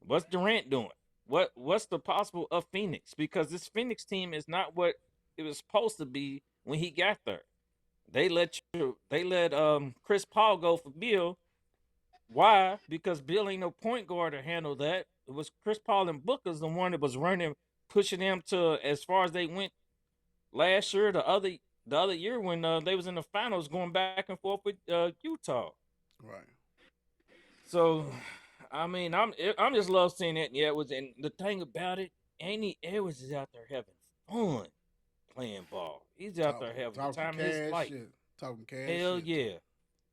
what's Durant doing? What's the possible of Phoenix? Because this Phoenix team is not what it was supposed to be when he got there. They let Chris Paul go for Bill. Why? Because Bill ain't no point guard to handle that. It was Chris Paul and Booker's the one that was running, pushing them to as far as they went last year. The other year when they was in the finals, going back and forth with Utah. Right. So, I mean, I'm just love seeing Anthony Edwards, and the thing about it, Anthony Edwards is out there having fun playing ball. He's out there having the Talking time of his cash life. shit. Talking cash Hell shit too. yeah!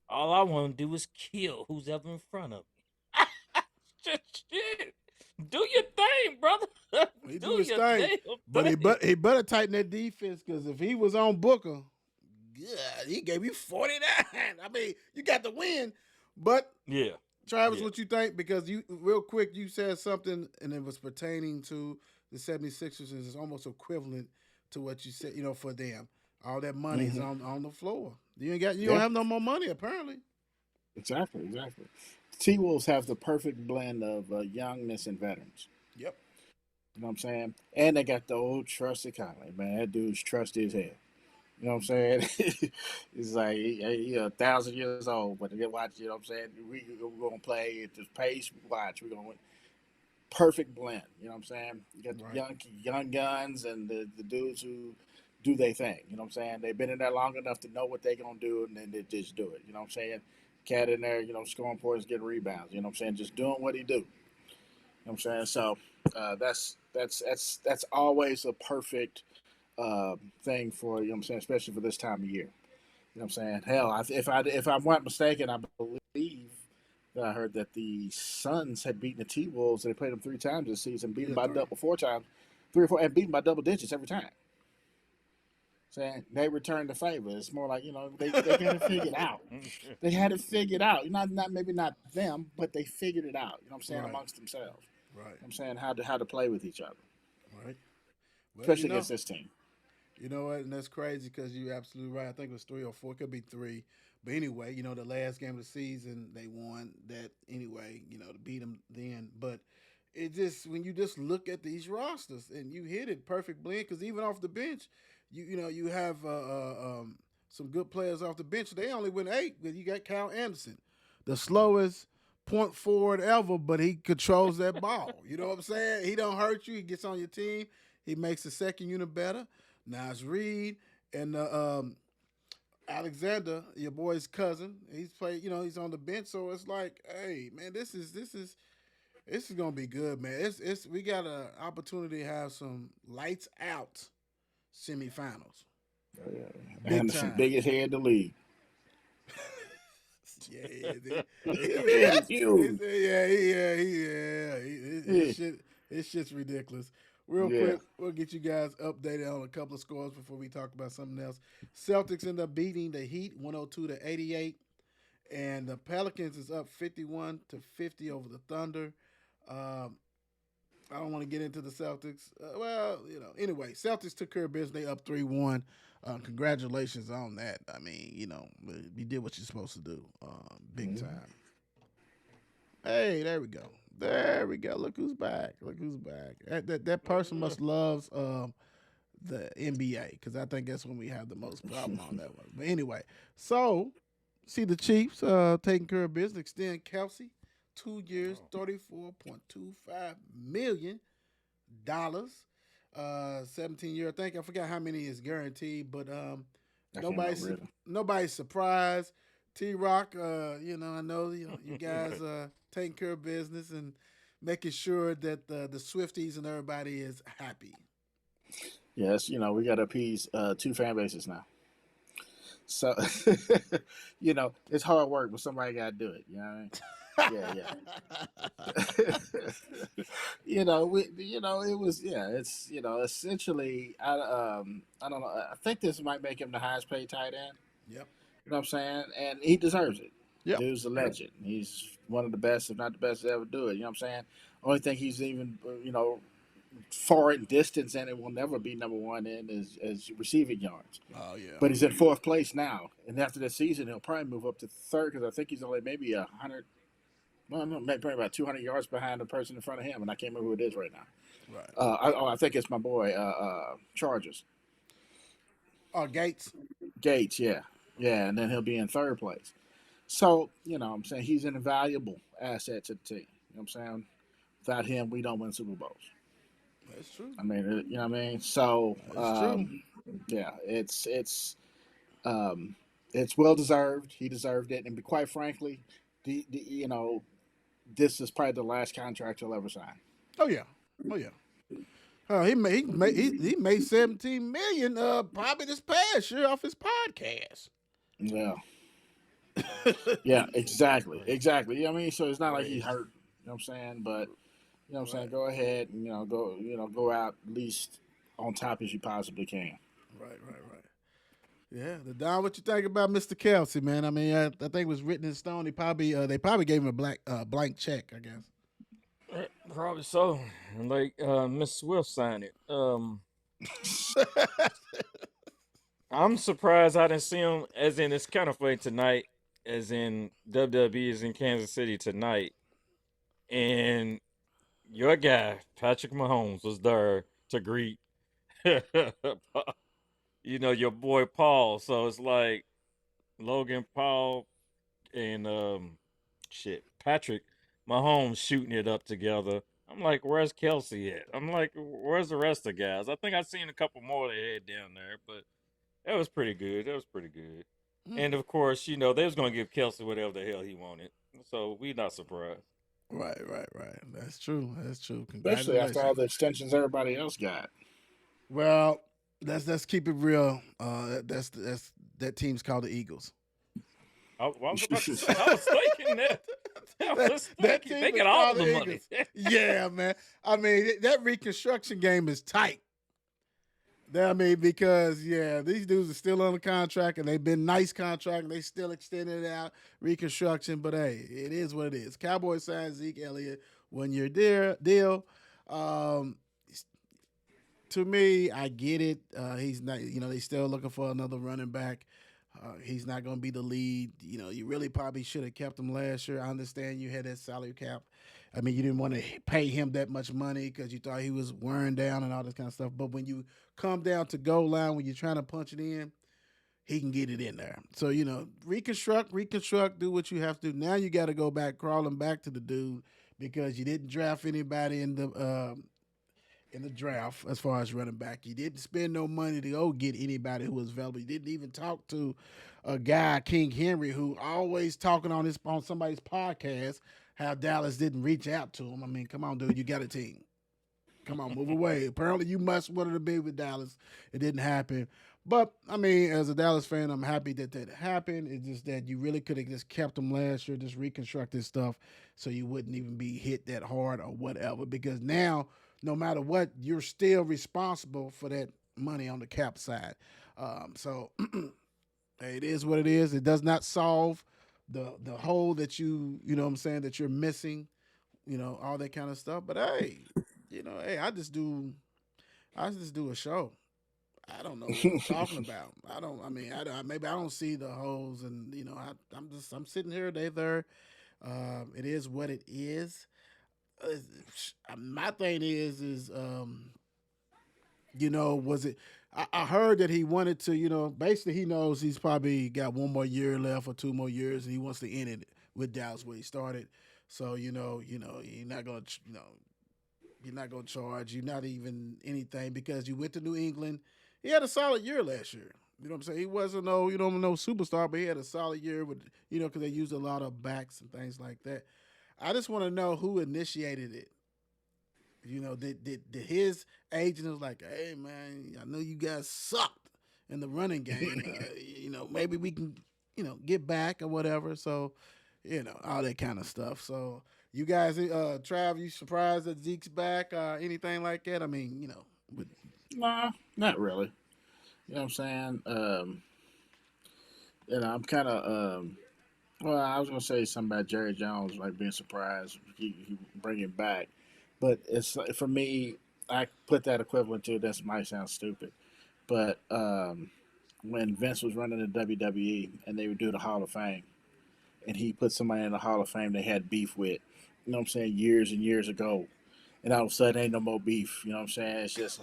All I want to do is kill who's ever in front of me. Just shit. Do your thing, brother. He Do do his your thing, but damn thing. he better tighten that defense because if he was on Booker, yeah, he gave you 49. I mean, you got the win, but Yeah, Travis, yeah. what you think? Because you real quick, you said something and it was pertaining to the 76ers and it's almost equivalent to what you said, for them. All that money is Hmm. on the floor. You don't Yeah. have no more money apparently. Exactly. T Wolves have the perfect blend of youngness and veterans. Yep. You know what I'm saying? And they got the old trusted Conley, man. That dude's trusty as hell. You know what I'm saying? It's like he 1,000 years old, but they watch. You know what I'm saying? We're gonna play at this pace. Watch, we're gonna win. Perfect blend. You know what I'm saying? You got the Right. young guns and the dudes who do their thing. You know what I'm saying? They've been in there long enough to know what they're gonna do, and then they just do it. You know what I'm saying? Cat in there, scoring points, getting rebounds. You know what I'm saying? Just doing what he do. You know what I'm saying? So that's always a perfect thing for, what I'm saying, especially for this time of year. You know what I'm saying? Hell, if I'm not mistaken, I believe that I heard that the Suns had beaten the T Wolves. They played them 3 times this season, beat them Yeah, by three. double 4 times, 3 or 4, and beat them by double digits every time. Saying they returned the favor. It's more like, they got it figured out. They had it figured out. Not maybe not them, but they figured it out. You know what I'm saying, Right. amongst themselves. Right. You know what I'm saying, how to play with each other, Right. Well, especially against this team. you know what, and that's crazy because you're absolutely right. I think it was 3 or 4, could be 3. But anyway, the last game of the season they won that anyway. To beat them then, but it just when you just look at these rosters and you hit it perfect blend because even off the bench, you have some good players off the bench. They only win 8 because you got Kyle Anderson, the slowest point forward ever, but he controls that ball. You know what I'm saying? He don't hurt you. He gets on your team. He makes the second unit better. Nas Reed and Alexander, your boy's cousin, he's played. He's on the bench, so it's like, hey, man, this is gonna be good, man. It's we got an opportunity to have some lights out semifinals, Oh, yeah. big Anderson, time. biggest head in the league. Yeah, yeah, His head is huge. His Yeah. shit, his shit's ridiculous. Real Yeah. quick, we'll get you guys updated on a couple of scores before we talk about something else. Celtics end up beating the Heat 102-88, and the Pelicans is up 51-50 over the Thunder. Um, I don't want to get into the Celtics. Anyway, Celtics took care of business. They up 3-1. Congratulations on that. I mean, you did what you're supposed to do. Big Mhm. time. Hey, there we go. There we go. Look who's back. Look who's back. That person must loves the NBA because I think that's when we have the most problem on that one. But anyway, so see the Chiefs taking care of business. Extend Kelsey 2 years, Oh, $34.25 million. 17 year. I think I forgot how many is guaranteed, but I can't nobody's remember either. nobody's surprised. T Rock, I know you guys taking care of business and making sure that the Swifties and everybody is happy. Yes, we got to appease 2 fan bases now. So, it's hard work, but somebody got to do it. You know what I mean? Yeah, yeah. It was, yeah. It's, essentially, I don't know. I think this might make him the highest paid tight end. Yep. You know what I'm saying? And he deserves it. Yep. Dude's a legend. He's one of the best, if not the best, to ever do it. You know what I'm saying? Only thing he's even, far in distance and it will never be number one in is receiving yards. Oh yeah. But he's in fourth place now, and after this season, he'll probably move up to third because I think he's only maybe 100. Well, no, maybe probably about 200 yards behind the person in front of him, and I can't remember who it is right now. Right. I think it's my boy, Chargers. Oh, Gates. Gates, yeah. Yeah, and then he'll be in third place. So, I'm saying he's an invaluable asset to the team. You know what I'm saying? Without him, we don't win Super Bowls. That's true. I mean, you know what I mean? So, That's true. yeah, it's well deserved. He deserved it. And quite frankly, this is probably the last contract he'll ever sign. Oh yeah. Oh yeah. He made 17 million probably this past year off his podcast. Yeah. Yeah, exactly. Crazy. Exactly. You know what I mean? So it's not like he's Crazy. hurt. You know what I'm saying? But what I'm saying, Right. go ahead and go out at least on top as you possibly can. Right. Yeah, the Don, what you think about Mr. Kelsey, man? I mean, I think it was written in stone. They probably gave him a blank check, I guess. Probably so. And like Miss Swift signed it. I'm surprised I didn't see him. As in, it's kind of funny tonight. As in, WWE is in Kansas City tonight, and your guy Patrick Mahomes was there to greet, your boy Paul. So it's like Logan Paul and Patrick Mahomes shooting it up together. I'm like, where's Kelsey at? I'm like, where's the rest of the guys? I think I've seen a couple more they had down there, but that was pretty good. That was pretty good. Mm. And of course, they was gonna give Kelsey whatever the hell he wanted, so we not surprised. Right. That's true. That's true. Especially after all Congratulations. the extensions everybody else got. Well, let's keep it real. That team's called the Eagles. I was about to say, I was thinking that. I was That thinking they team is get all called the the money. Eagles. Yeah, man. I mean, that reconstruction game is tight. I mean, because these dudes are still on the contract and they've been nice contract and they still extending it out, reconstruction. But hey, it is what it is. Cowboys signed Zeke Elliott 1 year deal. Um, to me, I get it. He's not, they still looking for another running back. He's not going to be the lead. You really probably should have kept him last year. I understand you had that salary cap. I mean, you didn't want to pay him that much money because you thought he was wearing down and all this kind of stuff. But when you come down to goal line, when you're trying to punch it in, he can get it in there. So, reconstruct, do what you have to do. Now you got to go back, crawling back to the dude because you didn't draft anybody in the draft as far as running back. You didn't spend no money to go get anybody who was available. You didn't even talk to a guy, King Henry, who always talking on somebody's podcast how Dallas didn't reach out to him. I mean, come on, dude, you got a team. Come on, move away. Apparently, you must wanted to be with Dallas. It didn't happen. But I mean, as a Dallas fan, I'm happy that happened. It's just that you really could have just kept them last year, just reconstructed stuff, so you wouldn't even be hit that hard or whatever. Because now, no matter what, you're still responsible for that money on the cap side. So hey, it is what it is. It does not solve the hole that you know what I'm saying, that you're missing, all that kind of stuff. But hey, hey, I just do a show. I don't know what I'm talking about. I mean, maybe I don't see the holes, and I'm sitting here, they there. It is what it is. My thing was it? I heard that he wanted to, basically he knows he's probably got one more year left or 2 more years, and he wants to end it with Dallas where he started. So you're not gonna, you're not gonna charge. You're not even anything because you went to New England. He had a solid year last year. You know what I'm saying? He wasn't no superstar, but he had a solid year with, because they used a lot of backs and things like that. I just want to know who initiated it. Did his agent was like, hey man, I know you guys sucked in the running game. Maybe we can, get back or whatever. So, all that kind of stuff. So, you guys, Trav, you surprised that Zeke's back? Anything like that? I mean, with Nah, not really. You know what I'm saying? I'm kind of well, I was gonna say something about Jerry Jones, like being surprised he bring him back, but it's for me. I put that equivalent to that might sound stupid, but when Vince was running the WWE and they would do the Hall of Fame, and he put somebody in the Hall of Fame they had beef with, you know what I'm saying, years and years ago, and all of a sudden ain't no more beef. You know what I'm saying? It's just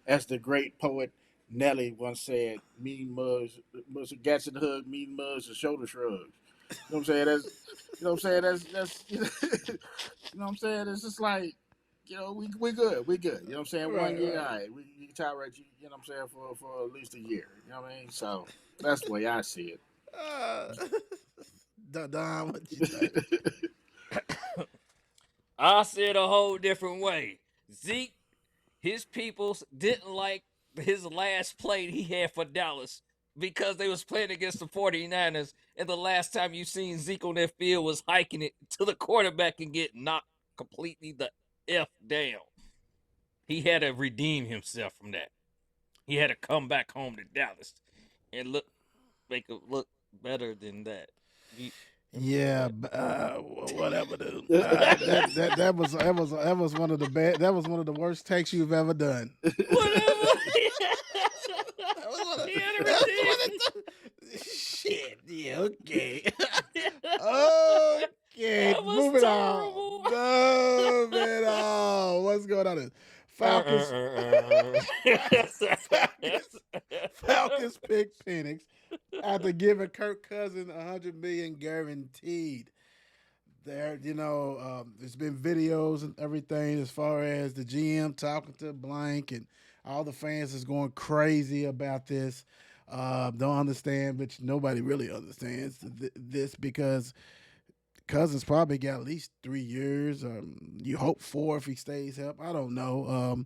as the great poet Nelly once said, "Mean mugs gats in the hug, mean mugs and shoulder shrugs." You know what I'm saying? That's you know what I'm saying. It's just like we good, we good. You know what I'm saying? One right, year, right. all right, we can tolerate you. You know what I'm saying for at least a year. You know what I mean? So that's the way I see Uh, Don, what you think? it. I see it a whole different way. Zeke, his people didn't like his last play he had for Dallas because they was playing against the 49ers, and the last time you seen Zeke on that field was hiking it to the quarterback and get knocked completely the F down. He had to redeem himself from that. He had to come back home to Dallas and make it look better than that. You remember Yeah, that? whatever, dude. That was one of the bad. That was one of the worst takes you've ever done. Whatever. That was one of, He had to that was redeem. one of the, shit. Yeah, okay. Okay, That was moving on. terrible. Moving on. What's going on? Here? Falcons, Falcons, Falcons pick Phoenix after giving Kirk Cousins 100 million guaranteed. There's been videos and everything as far as the GM talking to blank and all the fans is going crazy about this. Don't understand, which nobody really understands this because Cousins probably got at least 3 years. You hope four if he stays up. I don't know.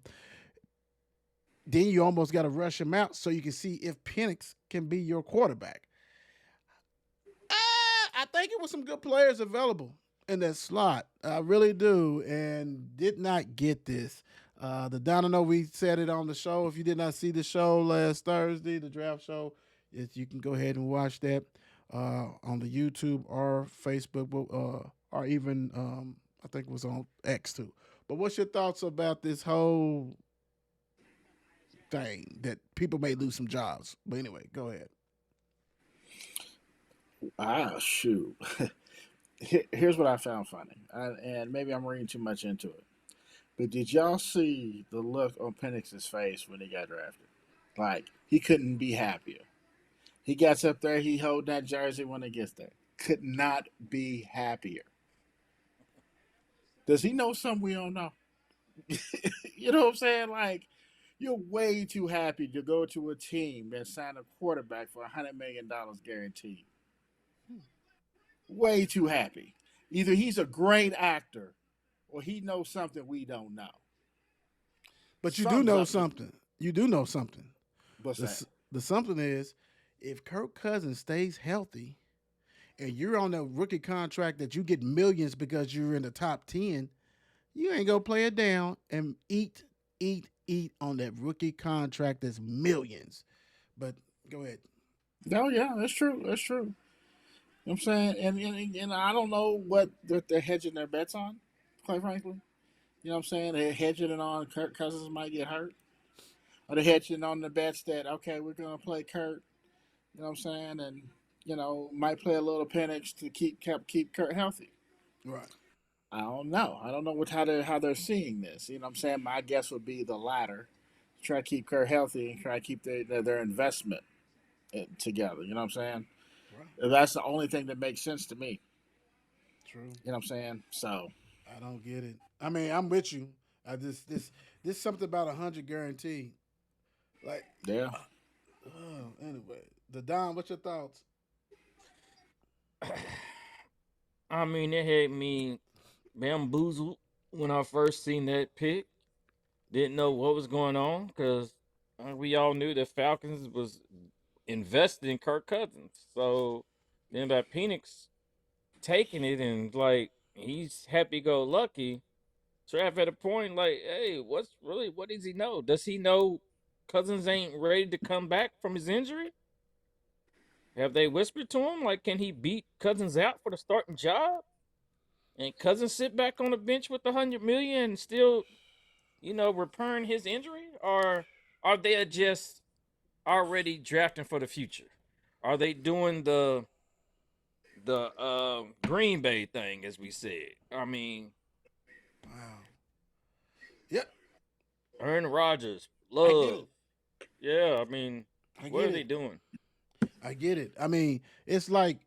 Then you almost got to rush him out so you can see if Penix can be your quarterback. I think it was some good players available in that slot. I really do, and did not get this. The Don, I know we said it on the show. If you did not see the show last Thursday, the draft show, you can go ahead and watch that on the YouTube or Facebook, or even I think it was on X too. But what's your thoughts about this whole thing that people may lose some jobs? But anyway, go ahead. Shoot. Here's what I found funny, and maybe I'm reading too much into it. But did y'all see the look on Penix's face when he got drafted? Like he couldn't be happier. He gets up there, he hold that jersey when he gets there. Could not be happier. Does he know something we don't know? You know what I'm saying? Like you're way too happy to go to a team that signed a quarterback for $100 million guaranteed. Way too happy. Either he's a great actor or he knows something we don't know. But you do Something's know up. something. You do know something. What's The, that? the something is, if Kirk Cousins stays healthy and you're on a rookie contract that you get millions because you're in the top 10, you ain't going to play it down and eat on that rookie contract that's millions. But go ahead. Oh yeah, that's true. That's true. You know what I'm saying? And I don't know what they're hedging their bets on, quite frankly. You know what I'm saying? They're hedging it on Kirk Cousins might get hurt. Or they're hedging on the bets that, okay, we're gonna play Kurt, you know what I'm saying, and might play a little Penix to keep Kurt healthy. Right. I don't know. I don't know how they're seeing this. You know what I'm saying? My guess would be the latter. Try to keep Kurt healthy and try to keep their investment together. You know what I'm saying? Right. That's the only thing that makes sense to me. True. You know what I'm saying? So I don't get it. I mean, I'm with you. I just this something about 100 guaranteed. Like, yeah. anyway, the Don. What's your thoughts? I mean, it had me bamboozled when I first seen that pick. Didn't know what was going on because we all knew that Falcons was invested in Kirk Cousins. So then by Penix taking it and like he's happy go lucky, Trav at a point like, hey, what does he know? Does he know Cousins ain't ready to come back from his injury? Have they whispered to him like, can he beat Cousins out for the starting job? And Cousins sit back on the bench with 100 million and still, repairing his injury, or are they just already drafting for the future? Are they doing the Green Bay thing, as we said? I mean, Wow. Yep. Aaron Rodgers, I get love. it. Yeah, I mean, I what get are they it. doing? I get it. I mean, it's like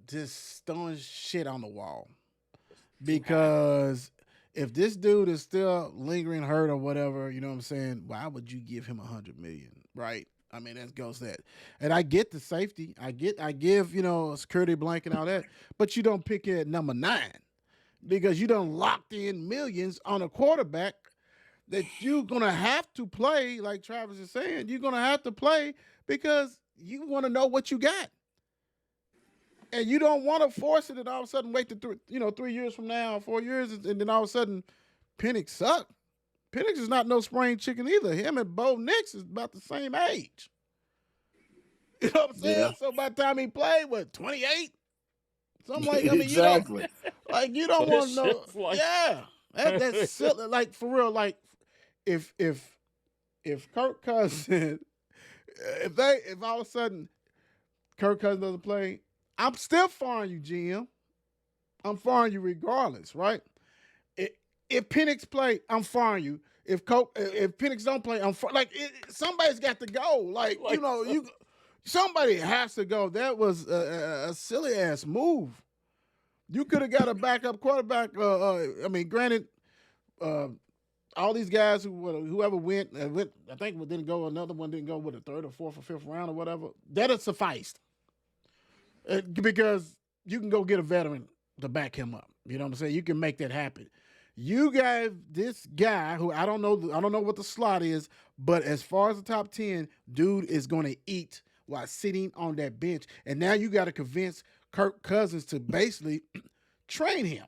just throwing shit on the wall. Too high. Because if this dude is still lingering hurt or whatever, you know what I'm saying? Why would you give him 100 million, right? I mean, that goes that, and I get the safety. I give a security blanket and all that, but you don't pick it at number 9 because you don't locked in millions on a quarterback that you're gonna have to play. Like Travis is saying, you're gonna have to play because you want to know what you got and you don't want to force it and all of a sudden wait to 3 years from now, 4 years, and then all of a sudden Penix suck. Penix is not no spring chicken either. Him and Bo Nix is about the same age. You know what I'm Yeah, saying? So by the time he played, what, 28? Something like, I mean, exactly. like you So don't want this to know. shit's like, Yeah, that's silly. Like for real. Like if if if Kirk Cousins, if all of a sudden Kirk Cousins doesn't play, I'm still firing you, GM. I'm firing you regardless, right? If Penix play, I'm firing you. If Penix don't play, somebody's got to go. Like like somebody has to go. That was a silly ass move. You could have got a backup quarterback. I mean, granted, uh, all these guys whoever went, I think didn't go. Another one didn't go with a third or fourth or fifth round or whatever. That had sufficed because you can go get a veteran to back him up. You know what I'm saying? You can make that happen. You got this guy who I don't know what the slot is, but as far as the top 10, dude is going to eat while sitting on that bench. And now you got to convince Kirk Cousins to basically train him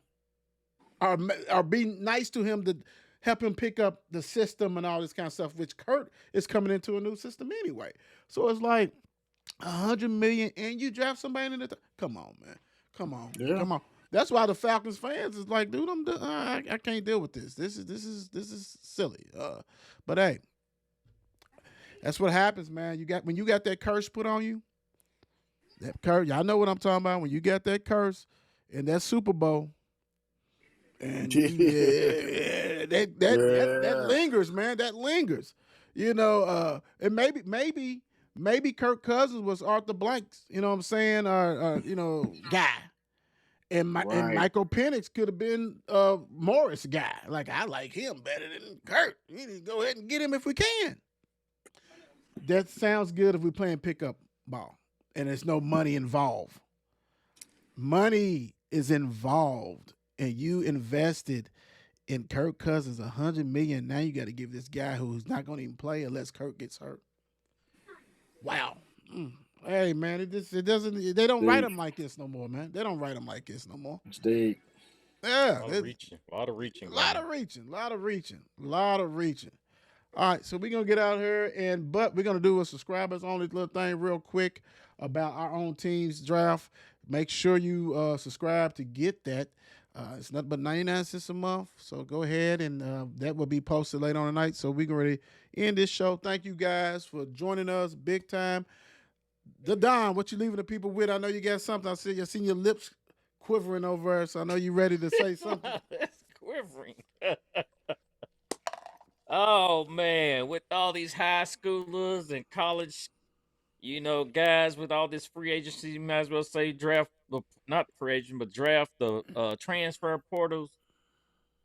or be nice to him to help him pick up the system and all this kind of stuff, which Kurt is coming into a new system anyway. So it's like 100 million and you draft somebody in the come on, man. Come on. Yeah. Come on. That's why the Falcons fans is like, dude, I can't deal with this. This is silly. But hey, that's what happens, man. When you got that curse put on you, that curse, y'all know what I'm talking about. When you got that curse in that Super Bowl, and that Yeah. lingers, man. That lingers. And maybe Kirk Cousins was Arthur Blank's, you know what I'm saying, or guy. And Right. Michael Penix could have been Morris guy. Like, I like him better than Kurt. We need to go ahead and get him if we can. That sounds good if we're playing pickup ball and there's no money involved. Money is involved, and you invested in Kirk Cousins 100 million. Now you got to give this guy who's not going to even play unless Kirk gets hurt. Wow. Hey man, it doesn't. They don't write Deep. them like this no more, man. They don't write them like this no more. It's deep. Yeah, a lot of reaching, a lot of reaching, a lot of reaching. All right, so we're gonna get out here, but we're gonna do a subscribers only little thing real quick about our own team's draft. Make sure you subscribe to get that. It's nothing but 99 cents a month. So go ahead and that will be posted later on tonight. So we can ready end this show. Thank you guys for joining us big time. The Don, what you leaving the people with? I know you got something. I seen your lips quivering over there, so I know you ready to say something. It's quivering. Oh man, with all these high schoolers and college, guys with all this free agency, you might as well say draft, not free agent, but draft the transfer portals.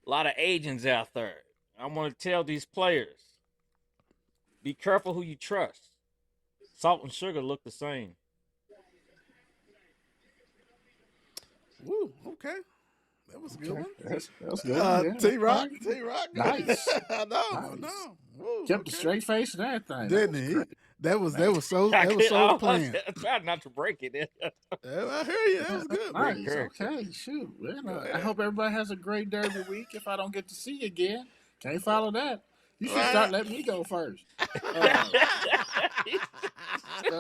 A lot of agents out there. I want to tell these players, be careful who you trust. Salt and sugar look the same. Woo, okay. That was a good Okay. one. That's good. Yeah. T Rock. Nice. I know. Nice. Woo, Kept a okay. straight face and everything. That Didn't was he? great. That was Man, I could. planned. I tried not to break it. I hear you. That was good, Great man. nice. character. Okay, shoot. Go Well, I ahead. hope everybody has a great Derby week. If I don't get to see you again, can't follow that. You should Right. start letting me go first. Uh,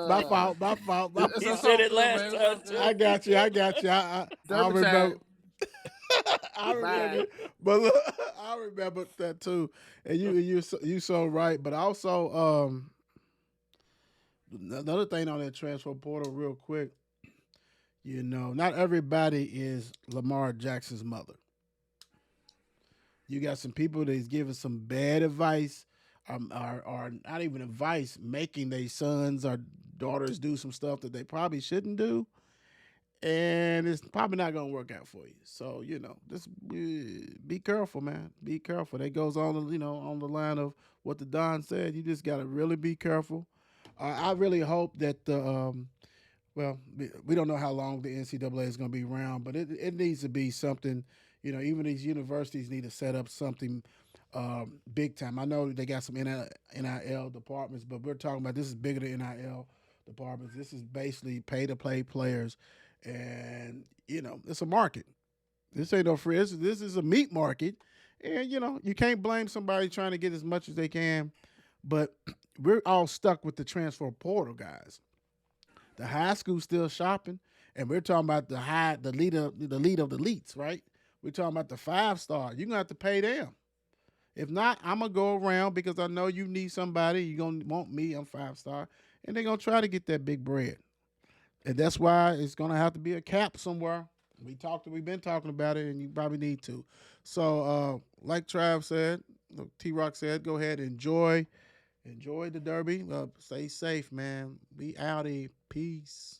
My uh, fault. My fault. My it's, He it's fault. said all it good, last man. It's all time good. too. I got you. I got you. I Derby remember. time. I remember. Bye. But look, I remember that too. And you so right. But also, another thing on that transfer portal, real quick. Not everybody is Lamar Jackson's mother. You got some people that's giving some bad advice, or not even advice, making their sons or daughters do some stuff that they probably shouldn't do, and it's probably not gonna work out for you. So just be careful, man. Be careful. That goes on, on the line of what the Don said. You just gotta really be careful. I really hope that the well, we don't know how long the NCAA is going to be around, but it needs to be something. Even these universities need to set up something big time. I know they got some NIL departments, but we're talking about this is bigger than NIL departments. This is basically pay to play players, and it's a market. This ain't no free. This is a meat market, and you can't blame somebody trying to get as much as they can, but we're all stuck with the transfer portal guys. The high school still shopping, and we're talking about the lead of the elites, right? We're talking about the 5 star. You're gonna have to pay them. If not, I'm gonna go around because I know you need somebody. You're gonna want me. I'm 5 star, and they're gonna try to get that big bread, and that's why it's gonna have to be a cap somewhere. We've been talking about it, and you probably need to. So, like Trav said, T Rock said, go ahead and enjoy the Derby. Stay safe, man. Be outie. Peace.